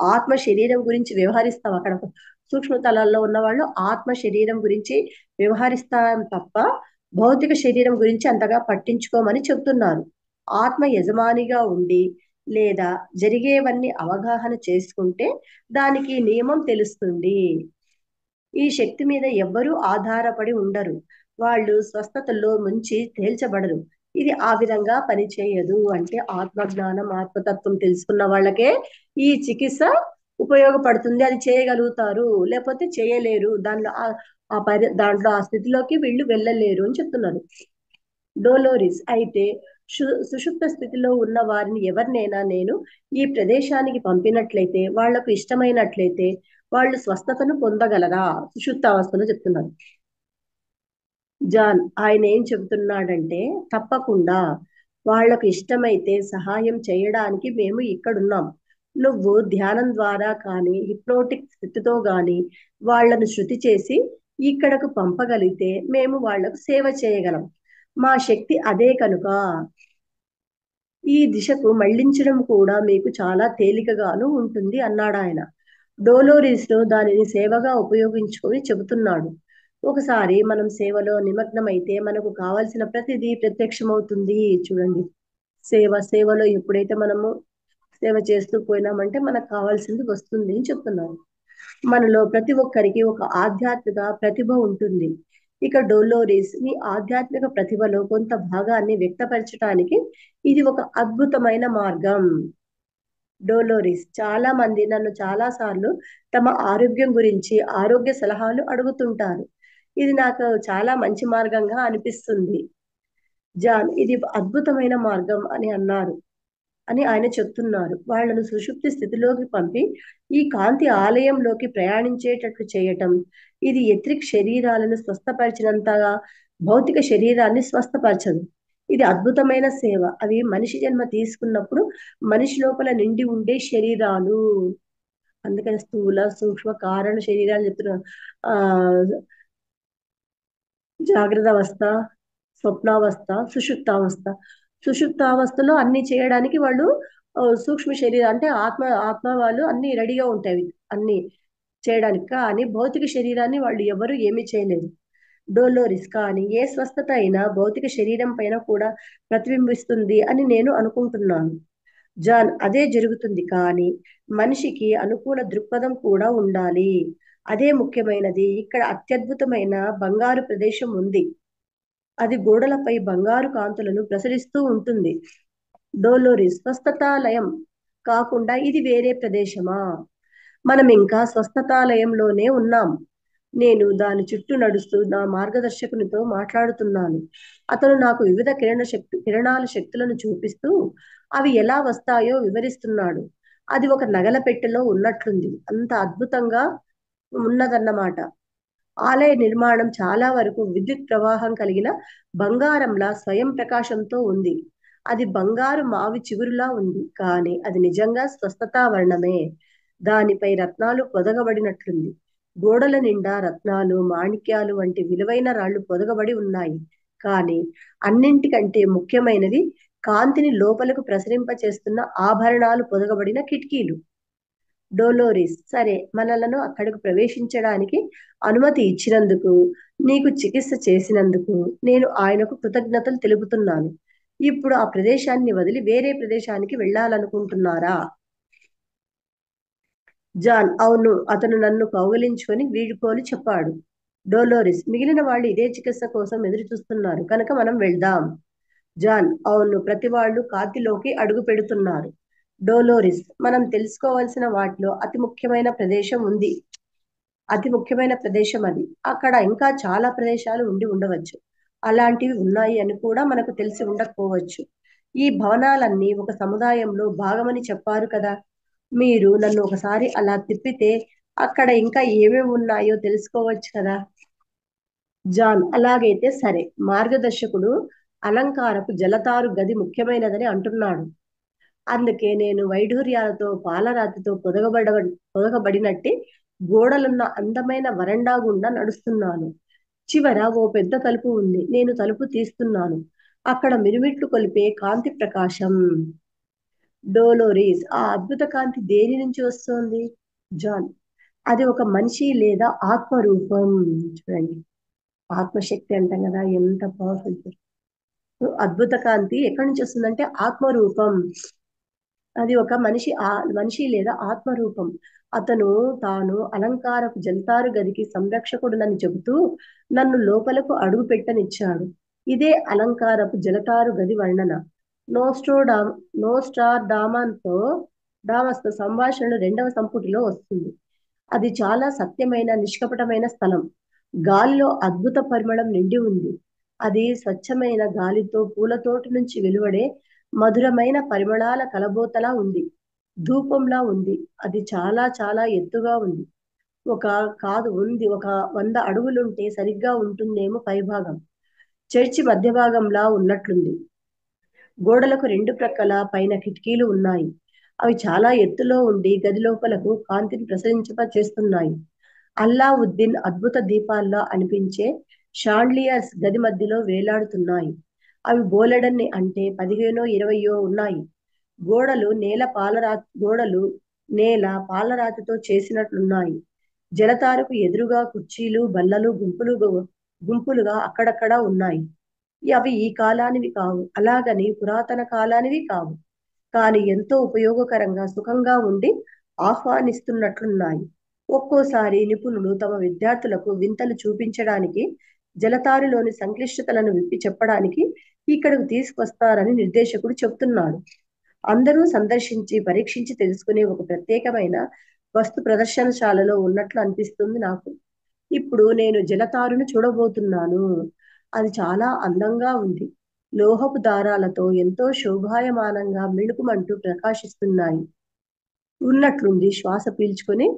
ఆత్మ శరీరం గురించి వ్యవహరిస్తాం. అక్కడ సూక్ష్మ తలాల్లో ఉన్న వాళ్ళు ఆత్మ శరీరం గురించి వ్యవహరిస్తాం తప్ప భౌతిక శరీరం గురించి అంతగా పట్టించుకోమని చెబుతున్నారు. ఆత్మ యజమానిగా ఉండి లేదా జరిగేవన్నీ అవగాహన చేసుకుంటే దానికి నియమం తెలుస్తుంది. ఈ శక్తి మీద ఎవ్వరూ ఆధారపడి ఉండరు. వాళ్ళు స్వస్థతలో ముంచి తేల్చబడరు. ఇది ఆ విధంగా పనిచేయదు. అంటే ఆత్మజ్ఞానం, ఆత్మతత్వం తెలుసుకున్న వాళ్ళకే ఈ చికిత్స ఉపయోగపడుతుంది. అది చేయగలుగుతారు, లేకపోతే చేయలేరు. దాంట్లో ఆ స్థితిలోకి వీళ్ళు వెళ్ళలేరు అని చెప్తున్నారు డోలోరిస్. అయితే సుషుప్త స్థితిలో ఉన్న వారిని ఎవరినైనా నేను ఈ ప్రదేశానికి పంపినట్లయితే, వాళ్లకు ఇష్టమైనట్లయితే వాళ్ళు స్వస్థతను పొందగలరా? సుషుప్తావస్థలో చెప్తున్నారు. జాన్: ఆయన ఏం చెబుతున్నాడంటే, తప్పకుండా వాళ్లకు ఇష్టమైతే సహాయం చేయడానికి మేము ఇక్కడున్నాం. నువ్వు ధ్యానం ద్వారా కానీ హిప్నోటిక్ స్థితితో గాని వాళ్లను శృతి చేసి ఇక్కడకు పంపగలిగితే మేము వాళ్లకు సేవ చేయగలం. మా శక్తి అదే కనుక ఈ దిశకు మళ్లించడం కూడా మీకు చాలా తేలికగాను ఉంటుంది అన్నాడు ఆయన. డోలోరిస్ దానిని సేవగా ఉపయోగించుకొని చెబుతున్నాడు. ఒకసారి మనం సేవలో నిమగ్నమైతే మనకు కావలసిన ప్రతిదీ ప్రత్యక్షమవుతుంది. చూడండి, సేవలో ఎప్పుడైతే మనము సేవ చేస్తూ పోయినామంటే మనకు కావాల్సింది వస్తుంది అని చెప్తున్నారు. మనలో ప్రతి ఒక్కరికి ఒక ఆధ్యాత్మిక ప్రతిభ ఉంటుంది. ఇక డోలోరిస్ మీ ఆధ్యాత్మిక ప్రతిభలో కొంత భాగాన్ని వ్యక్తపరచడానికి ఇది ఒక అద్భుతమైన మార్గం. డోలోరిస్, చాలా మంది నన్ను చాలా సార్లు తమ ఆరోగ్యం గురించి ఆరోగ్య సలహాలు అడుగుతుంటారు. ఇది నాకు చాలా మంచి మార్గంగా అనిపిస్తుంది. జాన్, ఇది అద్భుతమైన మార్గం అని అన్నారు అని ఆయన చెప్తున్నారు. వాళ్ళను సుషుప్తి స్థితిలోకి పంపి ఈ కాంతి ఆలయంలోకి ప్రయాణించేటట్లు చేయటం. ఇది ఎత్రిక్ శరీరాలను స్వస్థపరిచినంతగా భౌతిక శరీరాన్ని స్వస్థపరచదు. ఇది అద్భుతమైన సేవ. అవి మనిషి జన్మ తీసుకున్నప్పుడు మనిషి లోపల నిండి ఉండే శరీరాలు. అందుకని స్థూల సూక్ష్మ కారణ శరీరాలు చెప్తున్నారు. ఆ జాగ్రత్త అవస్థ, స్వప్నావస్థ, సుషుప్తావస్థ. సుషుప్తావస్థలో అన్ని చేయడానికి వాళ్ళు సూక్ష్మ శరీరం అంటే ఆత్మ వాళ్ళు అన్ని రెడీగా ఉంటాయి అన్ని చేయడానికి. కానీ భౌతిక శరీరాన్ని వాళ్ళు ఎవరు ఏమీ చేయలేరు. డోలోరిస్, కానీ ఏ స్వస్థత అయినా భౌతిక శరీరం పైన కూడా ప్రతిబింబిస్తుంది అని నేను అనుకుంటున్నాను. జాన్, అదే జరుగుతుంది, కానీ మనిషికి అనుకూల దృక్పథం కూడా ఉండాలి. అదే ముఖ్యమైనది. ఇక్కడ అత్యద్భుతమైన బంగారు ప్రదేశం ఉంది. అది గోడలపై బంగారు కాంతులను ప్రసరిస్తూ ఉంటుంది. డోలోరిస్, స్వస్థతాలయం కాకుండా ఇది వేరే ప్రదేశమా? మనం ఇంకా స్వస్థతాలయంలోనే ఉన్నాం. నేను దాని చుట్టూ నడుస్తూ నా మార్గదర్శకునితో మాట్లాడుతున్నాను. అతను నాకు వివిధ కిరణాల శక్తులను చూపిస్తూ అవి ఎలా వస్తాయో వివరిస్తున్నాడు. అది ఒక నగల పెట్టెలో ఉన్నట్లుంది. అంత అద్భుతంగా ఉన్నదన్నమాట. ఆలయ నిర్మాణం చాలా వరకు విద్యుత్ ప్రవాహం కలిగిన బంగారంలా స్వయం ప్రకాశంతో ఉంది. అది బంగారు మావి చిగురులా ఉంది, కానీ అది నిజంగా స్వస్థతా వర్ణమే. దానిపై రత్నాలు పొదగబడినట్లుంది. గోడల నిండా రత్నాలు, మాణిక్యాలు వంటి విలువైన రాళ్లు పొదగబడి ఉన్నాయి. కానీ అన్నింటికంటే ముఖ్యమైనది కాంతిని లోపలకు ప్రసరింపచేస్తున్న ఆభరణాలు పొదగబడిన కిటికీలు. డోలోరిస్, సరే, మనలను అక్కడికి ప్రవేశించడానికి అనుమతి ఇచ్చినందుకు, నీకు చికిత్స చేసినందుకు నేను ఆయనకు కృతజ్ఞతలు తెలుపుతున్నాను. ఇప్పుడు ఆ ప్రదేశాన్ని వదిలి వేరే ప్రదేశానికి వెళ్ళాలనుకుంటున్నారా? జాన్, అవును. అతను నన్ను కౌగిలించుకొని వీడుకోలు చెప్పాడు. డోలోరిస్, మిగిలిన వాళ్ళు ఇదే చికిత్స కోసం ఎదురు చూస్తున్నారు కనుక మనం వెళ్దాం. జాన్, అవును. ప్రతి వాళ్ళు కాంతిలోకి అడుగు పెడుతున్నారు. డోలోరిస్, మనం తెలుసుకోవాల్సిన వాటిలో అతి ముఖ్యమైన ప్రదేశం అది. అక్కడ ఇంకా చాలా ప్రదేశాలు ఉండి ఉండవచ్చు. అలాంటివి ఉన్నాయి అని కూడా మనకు తెలిసి ఉండకపోవచ్చు. ఈ భవనాలన్నీ ఒక సముదాయంలో భాగమని చెప్పారు కదా. మీరు నన్ను ఒకసారి అలా తిప్పితే అక్కడ ఇంకా ఏమేమి ఉన్నాయో తెలుసుకోవచ్చు కదా. జాన్, అలాగైతే సరే. మార్గదర్శకుడు అలంకారపు జలతారు గది ముఖ్యమైనదని అంటున్నాడు. అందుకే నేను వైఢూర్యాలతో పాలరాతితో పొదగబడినట్టి గోడలున్న అందమైన వరండా గుండా నడుస్తున్నాను. చివర ఓ పెద్ద తలుపు ఉంది. నేను తలుపు తీస్తున్నాను. అక్కడ మిరుమిట్లు కొలిపే కాంతి ప్రకాశం. డోలోరిస్, ఆ అద్భుత కాంతి దేని నుంచి వస్తోంది? జాన్, అది ఒక మనిషి లేదా ఆత్మ రూపం. చూడండి, ఆత్మశక్తి అంటాం కదా, ఎంత పవర్ఫుల్. అద్భుత కాంతి ఎక్కడి నుంచి వస్తుందంటే ఆత్మరూపం. అది ఒక మనిషి లేదా ఆత్మరూపం. అతను తాను అలంకారపు జల్తారు గదికి సంరక్షకుడునని చెబుతూ నన్ను లోపలకు అడుగు పెట్టనిచ్చాడు. ఇదే అలంకారపు జలతారు గది వర్ణన. నోస్ట్రాడామస్తో సంభాషణలు 2వ సంపుటిలో వస్తుంది. అది చాలా సత్యమైన నిష్కపటమైన స్థలం. గాలిలో అద్భుత పరిమళం నిండి ఉంది. అది స్వచ్ఛమైన గాలితో పూలతోటి నుంచి వెలువడే మధురమైన పరిమళాల కలబోతలా ఉంది. ధూపంలా ఉంది. అది చాలా చాలా ఎత్తుగా ఉంది. ఒక 100 అడుగులుంటే సరిగ్గా ఉంటుందేమో పైభాగం. చర్చి మధ్య భాగంలా ఉన్నట్లుంది. గోడలకు 2 ప్రక్కల పైన కిటికీలు ఉన్నాయి. అవి చాలా ఎత్తులో ఉండి గది లోపలకు కాంతిని ప్రసరింప చేస్తున్నాయి. అల్లావుద్దీన్ అద్భుత దీపాల్లో అనిపించే షాండ్లియర్స్ గది మధ్యలో వేలాడుతున్నాయి. అవి బోలెడన్ని అంటే 15 20 ఉన్నాయి. గోడలు నేల పాలరాతితో చేసినట్లున్నాయి. జలతారకు ఎదురుగా కుర్చీలు బల్లలు గుంపులుగా అక్కడక్కడా ఉన్నాయి. అవి ఈ కాలానివి కావు, అలాగని పురాతన కాలానివి కావు. కానీ ఎంతో ఉపయోగకరంగా సుఖంగా ఉండి ఆహ్వానిస్తున్నట్లున్నాయి. ఒక్కోసారి నిపుణులు తమ విద్యార్థులకు వింతలు చూపించడానికి, జలతారులోని సంక్లిష్టతలను విప్పి చెప్పడానికి ఇక్కడకు తీసుకొస్తారని నిర్దేశకుడు చెప్తున్నాడు. అందరూ సందర్శించి పరీక్షించి తెలుసుకునే ఒక ప్రత్యేకమైన వస్తు ప్రదర్శనశాలలో ఉన్నట్లు అనిపిస్తుంది నాకు. ఇప్పుడు నేను జలతారును చూడబోతున్నాను. అది చాలా అందంగా ఉంది. లోహపు దారాలతో ఎంతో శోభాయమానంగా మిణుకుమంటూ ప్రకాశిస్తున్నాయి. ఉన్నట్లుండి శ్వాస పీల్చుకొని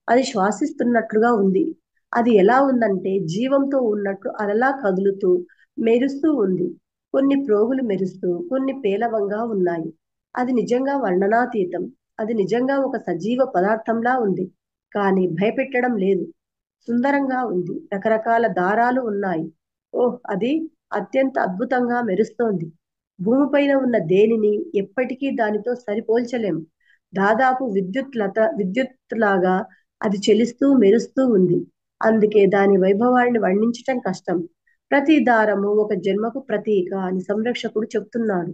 అది శ్వాసిస్తున్నట్లుగా ఉంది. అది ఎలా ఉందంటే జీవంతో ఉన్నట్లు అలలా కదులుతూ మెరుస్తూ ఉంది. కొన్ని ప్రోగులు మెరుస్తూ కొన్ని పేలవంగా ఉన్నాయి. అది నిజంగా వర్ణనాతీతం. అది నిజంగా ఒక సజీవ పదార్థంలా ఉంది. కానీ భయపెట్టడం లేదు. సుందరంగా ఉంది. రకరకాల దారాలు ఉన్నాయి. ఓహ్, అది అత్యంత అద్భుతంగా మెరుస్తోంది. భూమిపైన ఉన్న దేనిని ఎప్పటికీ దానితో సరిపోల్చలేం. దాదాపు విద్యుత్ లాగా అది చెలిస్తూ మెరుస్తూ ఉంది. అందుకే దాని వైభవాన్ని వర్ణించటం కష్టం. ప్రతి దారము ఒక జన్మకు ప్రతీక అని సంరక్షకుడు చెప్తున్నాడు.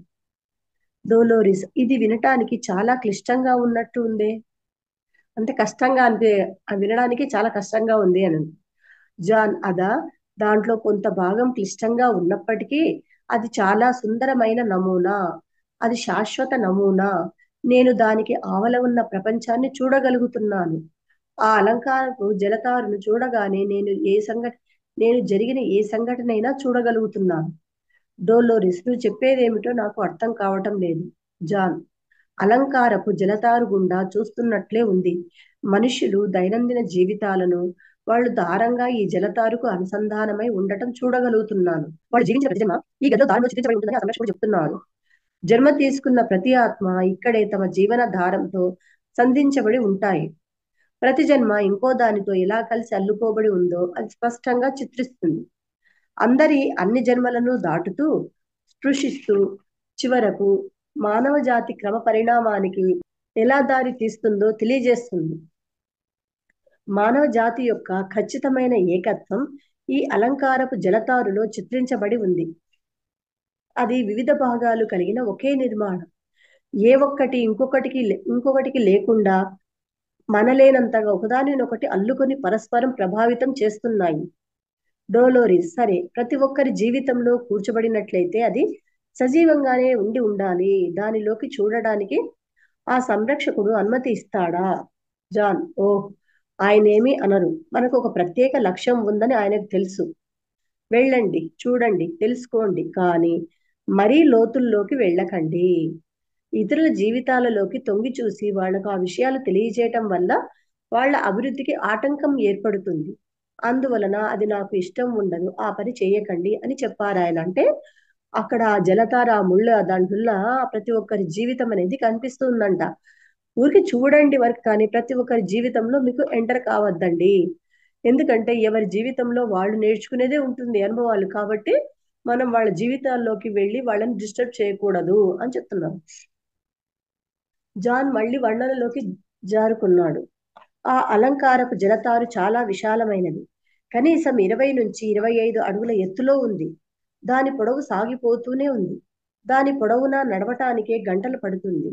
డోలోరిస్, ఇది వినటానికి చాలా క్లిష్టంగా ఉన్నట్టు ఉందే. అంటే కష్టంగా అంటే వినడానికి చాలా కష్టంగా ఉంది అని. జాన్, అదా, దాంట్లో కొంత భాగం క్లిష్టంగా ఉన్నప్పటికీ అది చాలా సుందరమైన నమూనా. అది శాశ్వత నమూనా. నేను దానికి ఆవల ఉన్న ప్రపంచాన్ని చూడగలుగుతున్నాను. ఆ అలంకారపు జలతారును చూడగానే నేను జరిగిన ఏ సంఘటనైనా చూడగలుగుతున్నాను. డోలోరిస్, నువ్వు చెప్పేదేమిటో నాకు అర్థం కావటం లేదు. జాన్, అలంకారపు జలతారు గుండా చూస్తున్నట్లే ఉంది. మనుషులు దైనందిన జీవితాలను వాళ్ళు దారంగా ఈ జలతారుకు అనుసంధానమై ఉండటం చూడగలుగుతున్నాను. వాళ్ళు జీవించిన ప్రతి జన్మ ఈ గదిలో దారిలో చిత్రించబడి ఉంటుందని ఆ సంరక్షకుడు చెప్తున్నాడు. జన్మ తీసుకున్న ప్రతి ఆత్మ ఇక్కడే తమ జీవన దారంతో సంధించబడి ఉంటాయి. ప్రతి జన్మ ఇంకో దానితో ఎలా కలిసి అల్లుకోబడి ఉందో అది స్పష్టంగా చిత్రిస్తుంది. అందరి అన్ని జన్మలను దాటుతూ స్పృశిస్తూ చివరకు మానవ జాతి క్రమ పరిణామానికి ఎలా దారి తీస్తుందో తెలియజేస్తుంది. మానవ జాతి యొక్క ఖచ్చితమైన ఏకత్వం ఈ అలంకారపు జలతారులో చిత్రించబడి ఉంది. అది వివిధ భాగాలు కలిగిన ఒకే నిర్మాణం. ఏ ఒక్కటి ఇంకొకటికి లేకుండా మనలేనంతగా ఒకదానినొకటి అల్లుకొని పరస్పరం ప్రభావితం చేస్తున్నాయి. డోలోరిస్, సరే, ప్రతి ఒక్కరి జీవితంలో కూర్చబడినట్లయితే అది సజీవంగానే ఉండాలి. దానిలోకి చూడడానికి ఆ సంరక్షకుడు అనుమతి ఇస్తాడా? జాన్, ఓహ్, ఆయనేమీ అనరు. మనకు ఒక ప్రత్యేక లక్ష్యం ఉందని ఆయనకు తెలుసు. వెళ్ళండి, చూడండి, తెలుసుకోండి, కానీ మరీ లోతుల్లోకి వెళ్ళకండి. ఇతరుల జీవితాలలోకి తొంగి చూసి వాళ్లకు ఆ విషయాలు తెలియజేయటం వల్ల వాళ్ళ అభివృద్ధికి ఆటంకం ఏర్పడుతుంది. అందువలన అది నాకు ఇష్టం ఉండదు, ఆ పని చేయకండి అని చెప్పారు ఆయన. అంటే అక్కడ ఆ జలతార, ఆ ముళ్ళ దాంట్లో ప్రతి ఒక్కరి జీవితం అనేది కనిపిస్తుందంట. ఊరికి చూడండి వరకు, కానీ ప్రతి ఒక్కరి జీవితంలో మీకు ఎంటర్ కావద్దండి. ఎందుకంటే ఎవరి జీవితంలో వాళ్ళు నేర్చుకునేదే ఉంటుంది, అనుభవాలు. కాబట్టి మనం వాళ్ళ జీవితాల్లోకి వెళ్ళి వాళ్ళని డిస్టర్బ్ చేయకూడదు అని చెప్తున్నాం. జాన్ మళ్ళీ వర్ణనలోకి జారుకున్నాడు. ఆ అలంకారపు జలతారు చాలా విశాలమైనది. కనీసం 20 నుంచి 25 అడుగుల ఎత్తులో ఉంది. దాని పొడవు సాగిపోతూనే ఉంది. దాని పొడవునా నడవటానికే గంటలు పడుతుంది.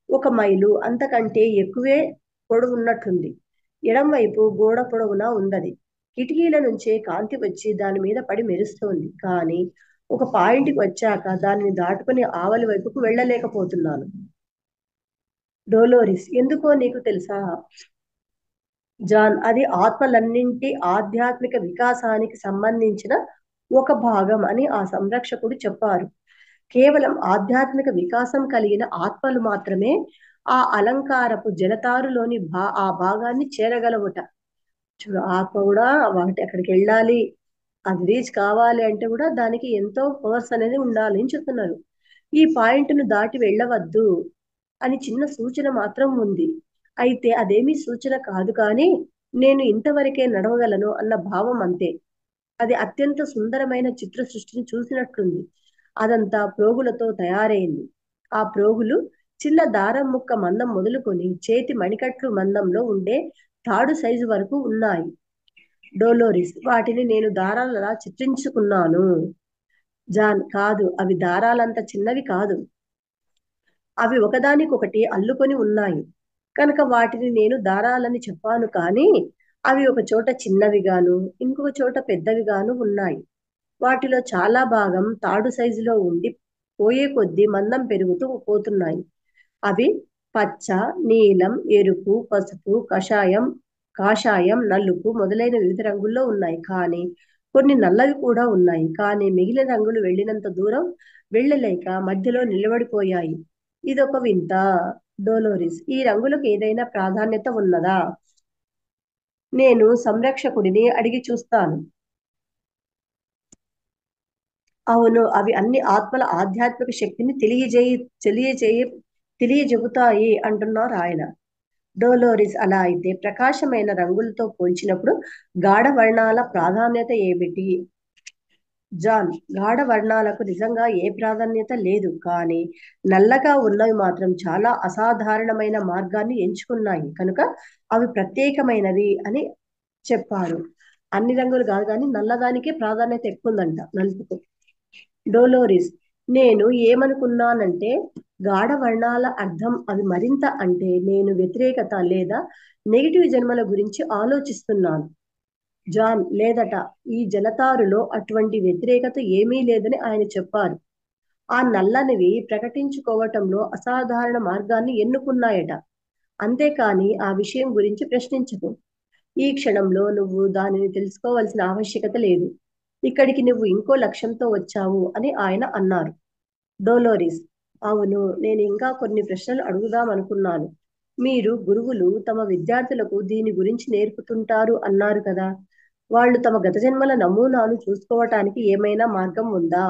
1 మైలు అంతకంటే ఎక్కువే పొడవు ఉన్నట్లుంది. ఎడం వైపు గోడ పొడవునా ఉందది. కిటికీల నుంచే కాంతి వచ్చి దాని మీద పడి మెరుస్తోంది. కానీ ఒక పాయింట్కి వచ్చాక దానిని దాటుకుని ఆవలి వైపుకు వెళ్ళలేకపోతున్నాను. డోలోరిస్, ఎందుకో నీకు తెలుసా? జాన్, అది ఆత్మలన్నింటి ఆధ్యాత్మిక వికాసానికి సంబంధించిన ఒక భాగం అని ఆ సంరక్షకుడు చెప్పారు. కేవలం ఆధ్యాత్మిక వికాసం కలిగిన ఆత్మలు మాత్రమే ఆ అలంకారపు జలతారులోని ఆ భాగాన్ని చేరగలవుట. చూడు, ఆత్మ కూడా వాటి అక్కడికి వెళ్ళాలి, అది రీచ్ కావాలి అంటే కూడా దానికి ఎంతో ఫోర్స్ అనేది ఉండాలి అని చెప్తున్నారు. ఈ పాయింట్ ను దాటి వెళ్ళవద్దు అని చిన్న సూచన మాత్రం ఉంది. అయితే అదేమీ సూచన కాదు, కానీ నేను ఇంతవరకే నడవగలను అన్న భావం అంతే. అది అత్యంత సుందరమైన చిత్ర సృష్టిని చూసినట్లుంది. అదంతా ప్రోగులతో తయారైంది. ఆ ప్రోగులు చిన్న దారం ముక్క మందం మొదలుకొని చేతి మణికట్లు మందంలో ఉండే తాడు సైజు వరకు ఉన్నాయి. డోలోరిస్, వాటిని నేను దారాలలా చిత్రించుకున్నాను. జాన్, కాదు, అవి దారాలంత చిన్నవి కాదు. అవి ఒకదానికొకటి అల్లుకొని ఉన్నాయి కనుక వాటిని నేను దారాలని చెప్పాను, కానీ అవి ఒక చోట చిన్నవిగాను ఇంకొక చోట పెద్దవిగాను ఉన్నాయి. వాటిలో చాలా భాగం తాడు సైజులో ఉండి పోయే కొద్దీ మందం పెరుగుతూ పోతున్నాయి. అవి పచ్చ, నీలం, ఎరుపు, పసుపు, కాషాయం, నలుపు మొదలైన వివిధ రంగుల్లో ఉన్నాయి. కానీ కొన్ని నల్లవి కూడా ఉన్నాయి. కానీ మిగిలిన రంగులు వెళ్ళినంత దూరం వెళ్ళలేక మధ్యలో నిలబడిపోయాయి. ఇదొక వింత. డోలోరిస్, ఈ రంగులకు ఏదైనా ప్రాధాన్యత ఉన్నదా? నేను సంరక్షకుడిని అడిగి చూస్తాను. అవును, అవి అన్ని ఆత్మల ఆధ్యాత్మిక శక్తిని తెలియజెబుతాయి అంటున్నారు ఆయన. డోలోరిస్, అలా అయితే ప్రకాశమైన రంగులతో పోల్చినప్పుడు గాఢ వర్ణాల ప్రాధాన్యత ఏమిటి? జాన్, గాఢ వర్ణాలకు నిజంగా ఏ ప్రాధాన్యత లేదు, కానీ నల్లగా ఉన్నవి మాత్రం చాలా అసాధారణమైన మార్గాన్ని ఎంచుకున్నాయి కనుక అవి ప్రత్యేకమైనవి అని చెప్పారు. అన్ని రంగులు కాదు, కానీ నల్లదానికే ప్రాధాన్యత ఎక్కువ ఉందంట, నలుపుకు. డోలోరిస్, నేను ఏమనుకున్నానంటే గాఢ వర్ణాల అర్థం అవి మరింత, అంటే నేను వ్యతిరేకత లేదా నెగిటివ్ జన్మల గురించి ఆలోచిస్తున్నాను. జాన్, లేదట. ఈ జలతారులో అటువంటి వ్యతిరేకత ఏమీ లేదని ఆయన చెప్పారు. ఆ నల్లనివి ప్రకటించుకోవటంలో అసాధారణ మార్గాన్ని ఎన్నుకున్నాయట. అంతేకాని ఆ విషయం గురించి ప్రశ్నించకు. ఈ క్షణంలో నువ్వు దానిని తెలుసుకోవాల్సిన ఆవశ్యకత లేదు. ఇక్కడికి నువ్వు ఇంకో లక్ష్యంతో వచ్చావు అని ఆయన అన్నారు. డోలోరిస్, అవును, నేను ఇంకా కొన్ని ప్రశ్నలు అడుగుదాం అనుకున్నాను. మీరు గురువులు తమ విద్యార్థులకు దీని గురించి నేర్పుతుంటారు అన్నారు కదా. వాళ్ళు తమ గత జన్మల నమూనాను చూసుకోవటానికి ఏమైనా మార్గం ఉందా?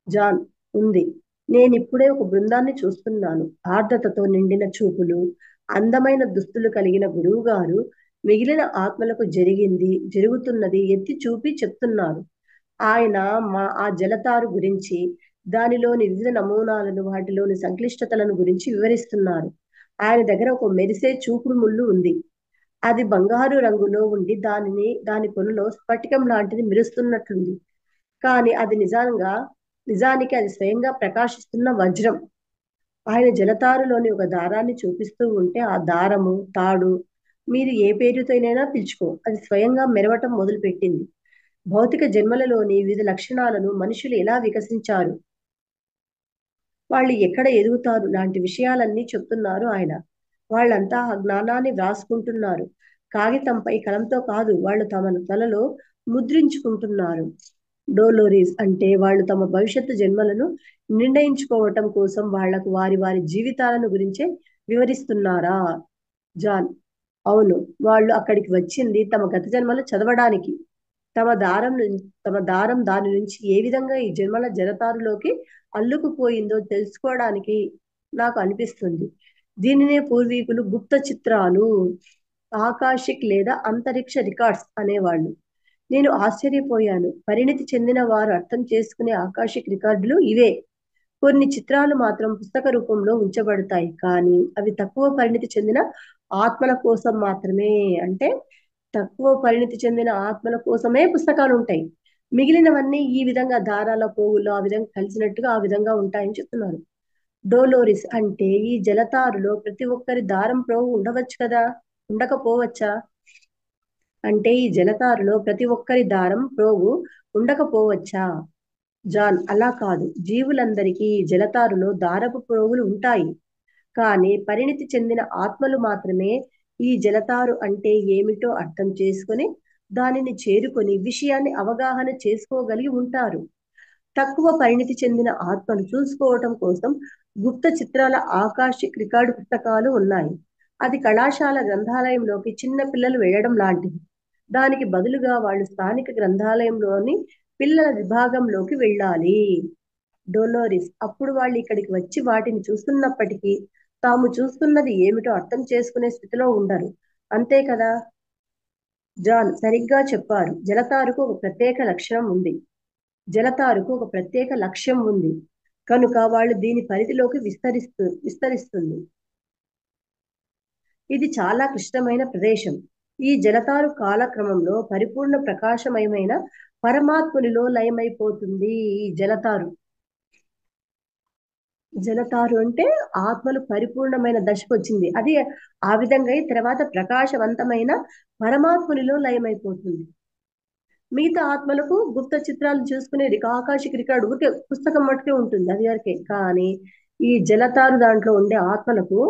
జాన్, ఉంది. నేనిప్పుడే ఒక బృందాన్ని చూస్తున్నాను. ఆర్ద్రతతో నిండిన చూపులు, అందమైన దుస్తులు కలిగిన గురువు గారు మిగిలిన ఆత్మలకు జరుగుతున్నది ఎత్తి చూపి చెప్తున్నారు. ఆయన ఆ జలతారు గురించి, దానిలోని వివిధ నమూనాలను, వాటిలోని సంక్లిష్టతలను గురించి వివరిస్తున్నారు. ఆయన దగ్గర ఒక మెరిసే చూపుడు ముళ్ళు ఉంది. అది బంగారు రంగులో ఉండి దాని కొనలో స్ఫటికం లాంటిది మెరుస్తున్నట్లుంది. కానీ అది నిజానికి అది స్వయంగా ప్రకాశిస్తున్న వజ్రం. ఆయన జలతారులోని ఒక దారాన్ని చూపిస్తూ ఉంటే, ఆ దారము, తాడు, మీరు ఏ పేరుతోనైనా పిలుచుకో, అది స్వయంగా మెరవటం మొదలుపెట్టింది. భౌతిక జన్మలలోని వివిధ లక్షణాలను మనుషులు ఎలా వికసించారు, వాళ్ళు ఎక్కడ ఎదుగుతారు లాంటి విషయాలన్నీ చెప్తున్నారు ఆయన. వాళ్ళంతా ఆ జ్ఞానాన్ని వ్రాసుకుంటున్నారు. కాగితంపై కలంతో కాదు, వాళ్ళు తమ తలలో ముద్రించుకుంటున్నారు. డోలోరిస్, అంటే వాళ్ళు తమ భవిష్యత్తు జన్మలను నిర్ణయించుకోవటం కోసం వాళ్లకు వారి వారి జీవితాలను గురించే వివరిస్తున్నారా? జాన్, అవును, వాళ్ళు అక్కడికి వచ్చింది తమ గత జన్మలు చదవడానికి. తమ దారం దాని నుంచి ఏ విధంగా ఈ జన్మల జలతారులోకి అల్లుకుపోయిందో తెలుసుకోవడానికి నాకు అనిపిస్తుంది. దీనినే పూర్వీకులు గుప్త చిత్రాలు, ఆకాశిక్ లేదా అంతరిక్ష రికార్డ్స్ అనేవాళ్ళు. నేను ఆశ్చర్యపోయాను. పరిణితి చెందిన వారు అర్థం చేసుకునే ఆకాశిక్ రికార్డులు ఇవే. కొన్ని చిత్రాలు మాత్రం పుస్తక రూపంలో ఉంచబడతాయి, కానీ అవి తక్కువ పరిణితి చెందిన ఆత్మల కోసం మాత్రమే. అంటే తక్కువ పరిణితి చెందిన ఆత్మల కోసమే పుస్తకాలు ఉంటాయి. మిగిలినవన్నీ ఈ విధంగా దారాల పోగులు ఆ విధంగా కలిసినట్టుగా ఆ విధంగా ఉంటాయని చెప్తున్నారు. డోలోరిస్, అంటే ఈ జలతారులో ప్రతి ఒక్కరి దారం ప్రోగు ఉండవచ్చు కదా, ఉండకపోవచ్చా? అంటే ఈ జలతారులో ప్రతి ఒక్కరి దారం ప్రోగు ఉండకపోవచ్చా? జాన్, అలా కాదు. జీవులందరికీ ఈ జలతారులో దారపు ప్రోగులు ఉంటాయి. కానీ పరిణితి చెందిన ఆత్మలు మాత్రమే ఈ జలతారు అంటే ఏమిటో అర్థం చేసుకొని దానిని చేరుకొని విషయాన్ని అవగాహన చేసుకోగలిగి ఉంటారు. తక్కువ పరిణితి చెందిన ఆత్మను చూసుకోవటం కోసం గుప్త చిత్రాల ఆకాశిక్ రికార్డు పుస్తకాలు ఉన్నాయి. అది కళాశాల గ్రంథాలయంలోకి చిన్న పిల్లలు వెళ్ళడం లాంటిది. దానికి బదులుగా వాళ్ళు స్థానిక గ్రంథాలయంలోని పిల్లల విభాగంలోకి వెళ్ళాలి. డోలోరిస్, అప్పుడు వాళ్ళు ఇక్కడికి వచ్చి వాటిని చూస్తున్నప్పటికీ తాము చూస్తున్నది ఏమిటో అర్థం చేసుకునే స్థితిలో ఉండరు, అంతే కదా? జాన్ సరిగ్గా చెప్పారు. జలతారుకు ఒక ప్రత్యేక లక్ష్యం ఉంది. కనుక వాళ్ళు దీని పరిధిలోకి విస్తరిస్తుంది. ఇది చాలా క్లిష్టమైన ప్రదేశం. ఈ జలతారు కాలక్రమంలో పరిపూర్ణ ప్రకాశమయమైన పరమాత్మునిలో లయమైపోతుంది. ఈ జలతారు అంటే ఆత్మలు పరిపూర్ణమైన దశకు వచ్చింది. అది ఆ విధంగా అయి తర్వాత ప్రకాశవంతమైన పరమాత్మునిలో లయమైపోతుంది. మిగతా ఆత్మలకు గుప్త చిత్రాలు చూసుకునే ఆకాశిక రికార్డు ఊరికే పుస్తకం మట్టుకే ఉంటుంది, అది వరకే. కానీ ఈ జలతారు దాంట్లో ఉండే ఆత్మలకు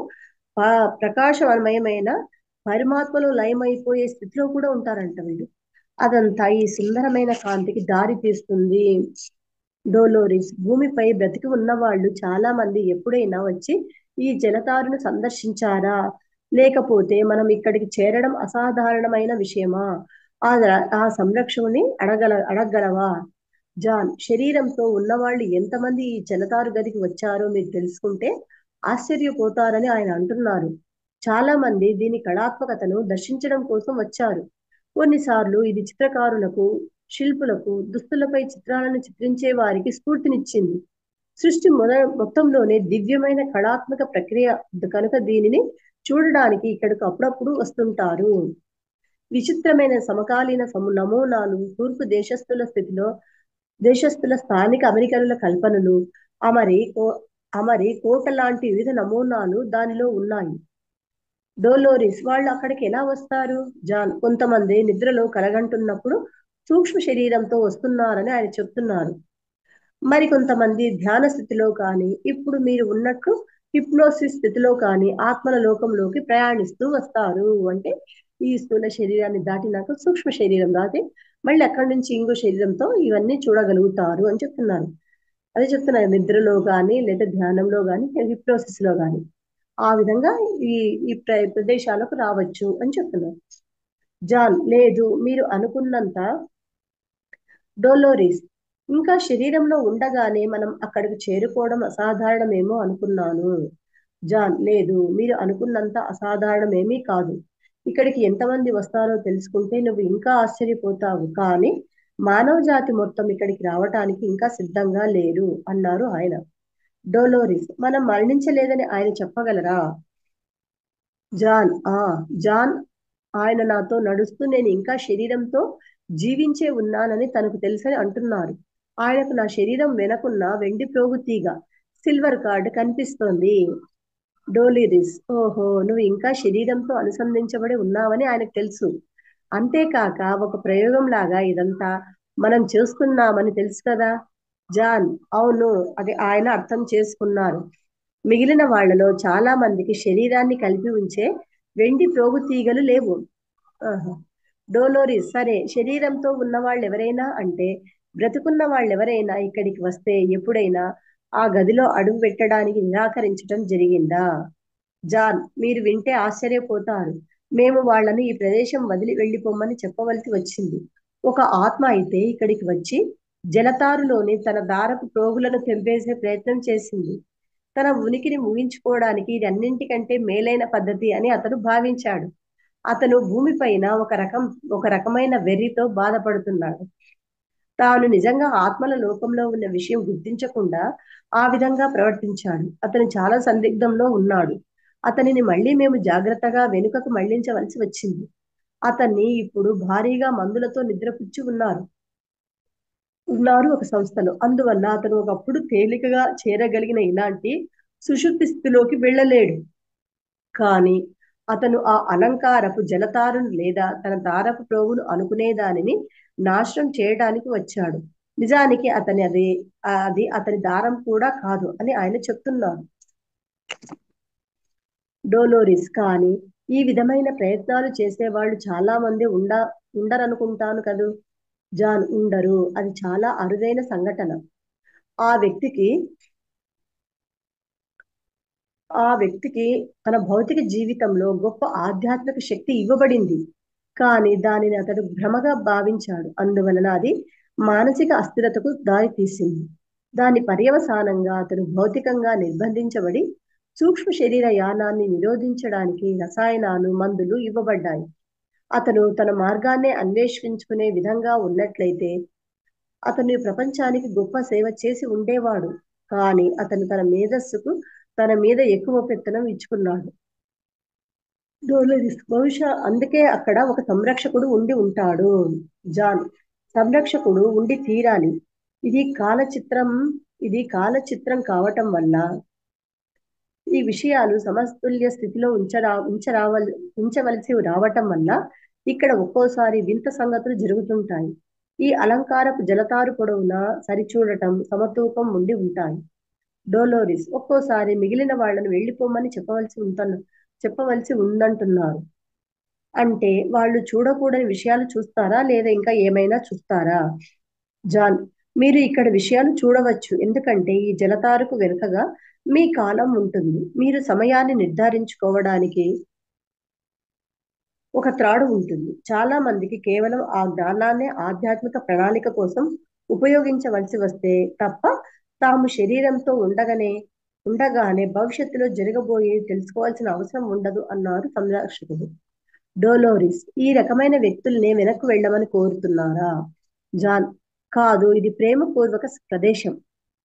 ప్రకాశమయమైన పరమాత్మలో లయమైపోయే స్థితిలో కూడా ఉంటారంట వీళ్ళు. అదంతా ఈ సుందరమైన కాంతికి దారి తీస్తుంది. డోలోరిస్, భూమిపై బ్రతికి ఉన్న వాళ్ళు చాలా మంది ఎప్పుడైనా వచ్చి ఈ జలతారును సందర్శించారా? లేకపోతే మనం ఇక్కడికి చేరడం అసాధారణమైన విషయమా? ఆ సంరక్షకుని అడగగలవా? జాన్, శరీరంతో ఉన్నవాళ్ళు ఎంతమంది ఈ జలతారు గదికి వచ్చారో మీరు తెలుసుకుంటే ఆశ్చర్యపోతారని ఆయన అంటున్నారు. చాలా మంది దీని కళాత్మకతను దర్శించడం కోసం వచ్చారు. కొన్నిసార్లు ఇది చిత్రకారులకు, శిల్పులకు దుస్తులపై చిత్రాలను చిత్రించే వారికి స్ఫూర్తినిచ్చింది. సృష్టి మొత్తంలోనే దివ్యమైన కళాత్మక ప్రక్రియ కనుక దీనిని చూడడానికి ఇక్కడికి అప్పుడప్పుడు వస్తుంటారు. విచిత్రమైన సమకాలీన నమూనాలు, తూర్పు దేశస్థుల స్థానిక అమెరికన్ల కల్పనలు, అమరి కోట లాంటి వివిధ నమూనాలు దానిలో ఉన్నాయి. డోలోరిస్, వాళ్ళు అక్కడికి ఎలా వస్తారు? జాన్, కొంతమంది నిద్రలో కలగంటున్నప్పుడు సూక్ష్మ శరీరంతో వస్తున్నారని ఆయన చెప్తున్నారు. మరి కొంతమంది ధ్యాన స్థితిలో కానీ, ఇప్పుడు మీరు ఉన్నట్లు హిప్నోసిస్ స్థితిలో కానీ ఆత్మల లోకంలోకి ప్రయాణిస్తూ వస్తారు. అంటే ఈ స్థూల శరీరాన్ని దాటినాక సూక్ష్మ శరీరం దాటి మళ్ళీ అక్కడి నుంచి ఇంకో శరీరంతో ఇవన్నీ చూడగలుగుతారు అని చెప్తున్నారు. అదే చెప్తున్నారు, నిద్రలో కానీ లేదా ధ్యానంలో కానీ హిప్నోసిస్ లో కానీ ఆ విధంగా ఈ ఈ ప్రదేశాలకు రావచ్చు అని చెప్తున్నారు. జాన్, లేదు, మీరు అనుకున్నంత డోలోరిస్, ఇంకా శరీరంలో ఉండగానే మనం అక్కడికి చేరుకోవడం అసాధారణమేమో అనుకున్నాను. జాన్, లేదు, మీరు అనుకున్నంత అసాధారణమేమీ కాదు. ఇక్కడికి ఎంతమంది వస్తారో తెలుసుకుంటే నువ్వు ఇంకా ఆశ్చర్యపోతావు. కానీ మానవ జాతి మొత్తం ఇక్కడికి రావటానికి ఇంకా సిద్ధంగా లేరు అన్నారు ఆయన. డోలోరిస్, మనం మరణించలేదని ఆయన చెప్పగలరా? జాన్, ఆయన నాతో నడుస్తూ నేను ఇంకా శరీరంతో జీవించే ఉన్నానని తనకు తెలుసని అంటున్నారు. ఆయనకు నా శరీరం వెనకున్న వెండి ప్రోగు తీగ, సిల్వర్ కార్డ్ కనిపిస్తోంది. డోలిరిస్, ఓహో, నువ్వు ఇంకా శరీరంతో అనుసంధించబడి ఉన్నావని ఆయనకు తెలుసు. అంతేకాక ఒక ప్రయోగం లాగా ఇదంతా మనం చేస్తున్నామని తెలుసు కదా. జాన్, అవును, అది ఆయన అర్థం చేసుకున్నారు. మిగిలిన వాళ్లలో చాలా మందికి శరీరాన్ని కలిపి ఉంచే వెండి ప్రోగు తీగలు లేవు. డోలోరిస్, సరే, శరీరంతో ఉన్న వాళ్ళు ఎవరైనా అంటే బ్రతుకున్న వాళ్ళెవరైనా ఇక్కడికి వస్తే ఎప్పుడైనా ఆ గదిలో అడుగు పెట్టడానికి నిరాకరించడం జరిగిందా? జాన్, మీరు వింటే ఆశ్చర్యపోతారు. మేము వాళ్లను ఈ ప్రదేశం వదిలి వెళ్లిపోమ్మని చెప్పవలసి వచ్చింది. ఒక ఆత్మ అయితే ఇక్కడికి వచ్చి జలతారులోని తన దారపు ప్రోగులను తెంపేసే ప్రయత్నం చేసింది. తన ఉనికిని ముగించుకోవడానికి ఇది అన్నింటికంటే మేలైన పద్ధతి అని అతను భావించాడు. అతను భూమిపైన ఒక రకమైన వెర్రితో బాధపడుతున్నాడు. తాను నిజంగా ఆత్మల లోకంలో ఉన్న విషయం గుర్తించకుండా ఆ విధంగా ప్రవర్తించాడు. అతను చాలా సందిగ్ధంలో ఉన్నాడు. అతనిని మళ్ళీ మేము జాగ్రత్తగా వెనుకకు మళ్లించవలసి వచ్చింది. అతన్ని ఇప్పుడు భారీగా మందులతో నిద్రపుచ్చి ఉన్నారు ఒక సంస్థలో. అందువల్ల అతను ఒకప్పుడు తేలికగా చేరగలిగిన ఇలాంటి సుషుప్తి స్థితిలోకి వెళ్ళలేడు. కానీ అతను ఆ అలంకారపు జలతారును లేదా తన దారపు ప్రోగును అనుకునే దానిని నాశనం చేయడానికి వచ్చాడు. నిజానికి అది అతని దారం కూడా కాదు అని ఆయన చెప్తున్నారు. డోలోరిస్, కానీ ఈ విధమైన ప్రయత్నాలు చేసేవాళ్ళు చాలా మంది ఉండరనుకుంటాను కదూ. జాన్, ఉండరు. అది చాలా అరుదైన సంఘటన. ఆ వ్యక్తికి తన భౌతిక జీవితంలో గొప్ప ఆధ్యాత్మిక శక్తి ఇవ్వబడింది. కానీ దానిని అతడు భ్రమగా భావించాడు. అందువలన అది మానసిక అస్థిరతకు దారి తీసింది. దాని పర్యవసానంగా అతను భౌతికంగా నిర్బంధించబడి సూక్ష్మ శరీర యానాన్ని నిరోధించడానికి రసాయనాలు, మందులు ఇవ్వబడ్డాయి. అతను తన మార్గాన్నే అన్వేషించుకునే విధంగా ఉన్నట్లయితే అతను ఈ ప్రపంచానికి గొప్ప సేవ చేసి ఉండేవాడు. కానీ అతను తన మేధస్సుకు తన మీద ఎక్కువ పెత్తనం ఇచ్చుకున్నాడు. డోలరీస్ బహుశా అందుకే అక్కడ ఒక సంరక్షకుడు ఉండి ఉంటాడు. జాన్ సంరక్షకుడు ఉండి తీరాలి. ఇది కాలచిత్రం ఇది కాలచిత్రం కావటం వల్ల ఈ విషయాలు సమతుల్య స్థితిలో ఉంచవలసి రావటం వల్ల ఇక్కడ ఒక్కోసారి వింత సంగతులు జరుగుతుంటాయి. ఈ అలంకారపు జలతారు పొడవునా సరిచూడటం సమతూకం ఉండి ఉంటాయి. డోలోరిస్ ఒక్కోసారి మిగిలిన వాళ్ళను వెళ్ళిపోమని చెప్పవలసి ఉందంటున్నారు. అంటే వాళ్ళు చూడకూడని విషయాలు చూస్తారా లేదా ఇంకా ఏమైనా చూస్తారా? జాన్ మీరు ఇక్కడ విషయాలు చూడవచ్చు, ఎందుకంటే ఈ జలతారకు వెనుకగా మీ కాలం ఉంటుంది. మీరు సమయాన్ని నిర్ధారించుకోవడానికి ఒక త్రాడు ఉంటుంది. చాలా మందికి కేవలం ఆ జ్ఞానాన్ని ఆధ్యాత్మిక ప్రణాళిక కోసం ఉపయోగించవలసి వస్తే తప్ప తాము శరీరంతో ఉండగానే భవిష్యత్తులో జరగబోయే తెలుసుకోవాల్సిన అవసరం ఉండదు అన్నారు సంరక్షకుడు. డోలోరిస్ ఈ రకమైన వ్యక్తుల్ని వెనక్కు వెళ్ళమని కోరుతున్నారా? జాన్ కాదు, ఇది ప్రేమపూర్వక ప్రదేశం.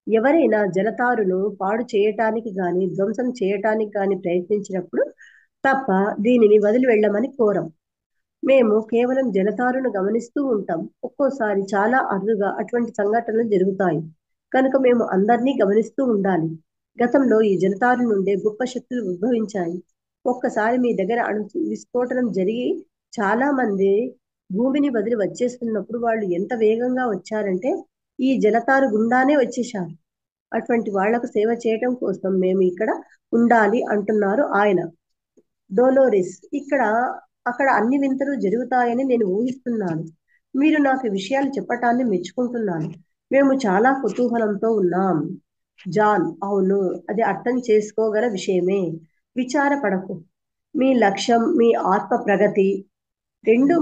ఎవరైనా జలతారును పాడు చేయటానికి గాని ధ్వంసం చేయటానికి గాని ప్రయత్నించినప్పుడు తప్ప దీనిని వదిలి వెళ్ళమని కోరం. మేము కేవలం జలతారును గమనిస్తూ ఉంటాం. ఒక్కోసారి చాలా అరుదుగా అటువంటి సంఘటనలు జరుగుతాయి. కనుక మేము అందరినీ గమనిస్తూ ఉండాలి. గతంలో ఈ జలతారు నుండే గొప్ప శక్తులు ఉద్భవించాయి. ఒక్కసారి మీ దగ్గర అణు విస్ఫోటనం జరిగి చాలా మంది భూమిని వదిలి వచ్చేస్తున్నప్పుడు వాళ్ళు ఎంత వేగంగా వచ్చారంటే ఈ జలతారు గుండానే వచ్చేశారు. అటువంటి వాళ్లకు సేవ చేయటం కోసం మేము ఇక్కడ ఉండాలి అంటున్నారు ఆయన. డోలోరిస్ అక్కడ అన్ని వింతలు జరుగుతాయని నేను ఊహిస్తున్నాను. మీరు నాకు విషయాలు చెప్పటాన్ని మెచ్చుకుంటున్నాను. మేము చాలా కుతూహలంతో ఉన్నాం. జాన్ అవును, అది అర్థం చేసుకోగల విషయమే. విచారపడకు. మీ లక్ష్యం మీ ఆత్మ ప్రగతి రెండు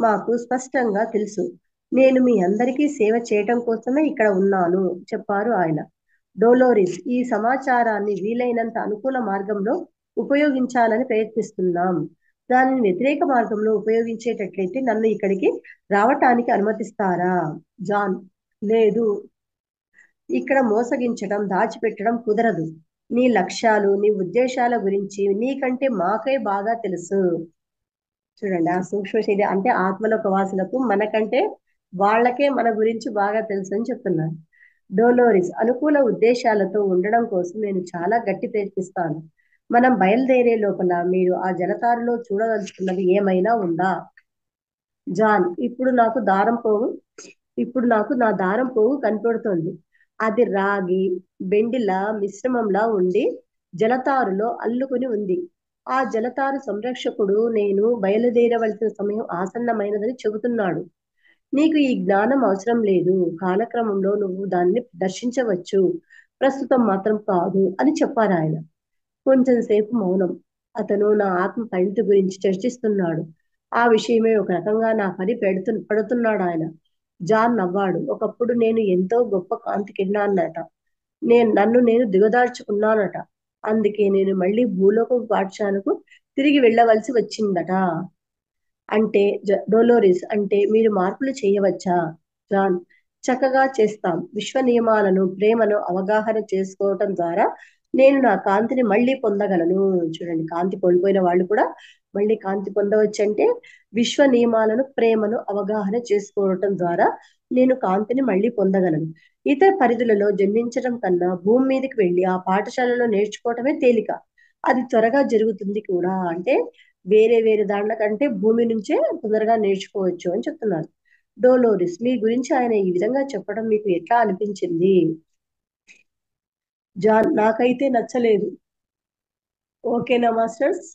మాకు స్పష్టంగా తెలుసు. నేను మీ అందరికీ సేవ చేయటం కోసమే ఇక్కడ ఉన్నాను చెప్పారు ఆయన. డోలోరిస్ ఈ సమాచారాన్ని వీలైనంత అనుకూల మార్గంలో ఉపయోగించాలని ప్రయత్నిస్తున్నాం. దానిని వ్యతిరేక మార్గంలో ఉపయోగించేటట్లయితే నన్ను ఇక్కడికి రావటానికి అనుమతిస్తారా? జాన్ లేదు, ఇక్కడ మోసగించడం దాచిపెట్టడం కుదరదు. నీ లక్ష్యాలు నీ ఉద్దేశాల గురించి నీకంటే మాకే బాగా తెలుసు. చూడండి ఆ సూక్ష్మ శైలి అంటే ఆత్మలోక వాసులకు మనకంటే వాళ్ళకే మన గురించి బాగా తెలుసు అని చెప్తున్నారు. డోలోరిస్ అనుకూల ఉద్దేశాలతో ఉండడం కోసం నేను చాలా గట్టి ప్రయత్నిస్తాను. మనం బయలుదేరే లోపల మీరు ఆ జలతారులో చూడదలుచుకున్నది ఏమైనా ఉందా? జాన్ ఇప్పుడు నాకు నా దారం పోగు కనపడుతోంది. అది రాగి బెండిల మిశ్రమంలా ఉండి జలతారులో అల్లుకుని ఉంది. ఆ జలతారు సంరక్షకుడు నేను బయలుదేరవలసిన సమయం ఆసన్నమైనదని చెబుతున్నాడు. నీకు ఈ జ్ఞానం అవసరం లేదు. కాలక్రమంలో నువ్వు దాన్ని దర్శించవచ్చు, ప్రస్తుతం మాత్రం కాదు అని చెప్పారు ఆయన. కొంచెం సేపు మౌనం. అతను నా ఆత్మ పరిణితి గురించి చర్చిస్తున్నాడు. ఆ విషయమే ఒక రకంగా నా పడుతున్నాడు ఆయన. జాన్ నవ్వాడు. ఒకప్పుడు నేను ఎంతో గొప్ప కాంతి కిరణాన్నట. నన్ను నేను దిగదార్చుకున్నానట. అందుకే నేను మళ్ళీ భూలోక పాఠశాలకు తిరిగి వెళ్ళవలసి వచ్చిందట. అంటే డోలోరిస్ అంటే మీరు మార్పులు చేయవచ్చా? జాన్ చక్కగా చేస్తాం. విశ్వ నియమాలను ప్రేమను అవగాహన చేసుకోవటం ద్వారా నేను నా కాంతిని మళ్ళీ పొందగలను. చూడండి, కాంతి కోల్పోయిన వాళ్ళు కూడా మళ్ళీ కాంతి పొందవచ్చు. అంటే విశ్వ నియమాలను ప్రేమను అవగాహన చేసుకోవటం ద్వారా నేను కాంతిని మళ్ళీ పొందగలను. ఇతర పరిధులలో జన్మించడం కన్నా భూమి మీదకి వెళ్ళి ఆ పాఠశాలలో నేర్చుకోవటమే తేలిక. అది త్వరగా జరుగుతుంది కూడా. అంటే వేరే వేరే దాంట్ల కంటే భూమి నుంచే తొందరగా నేర్చుకోవచ్చు అని చెప్తున్నారు. డోలోరిస్ మీ గురించి ఆయన ఈ విధంగా చెప్పడం మీకు ఎట్లా అనిపించింది? జాన్ నాకైతే నచ్చలేదు. ఓకేనా మాస్టర్స్?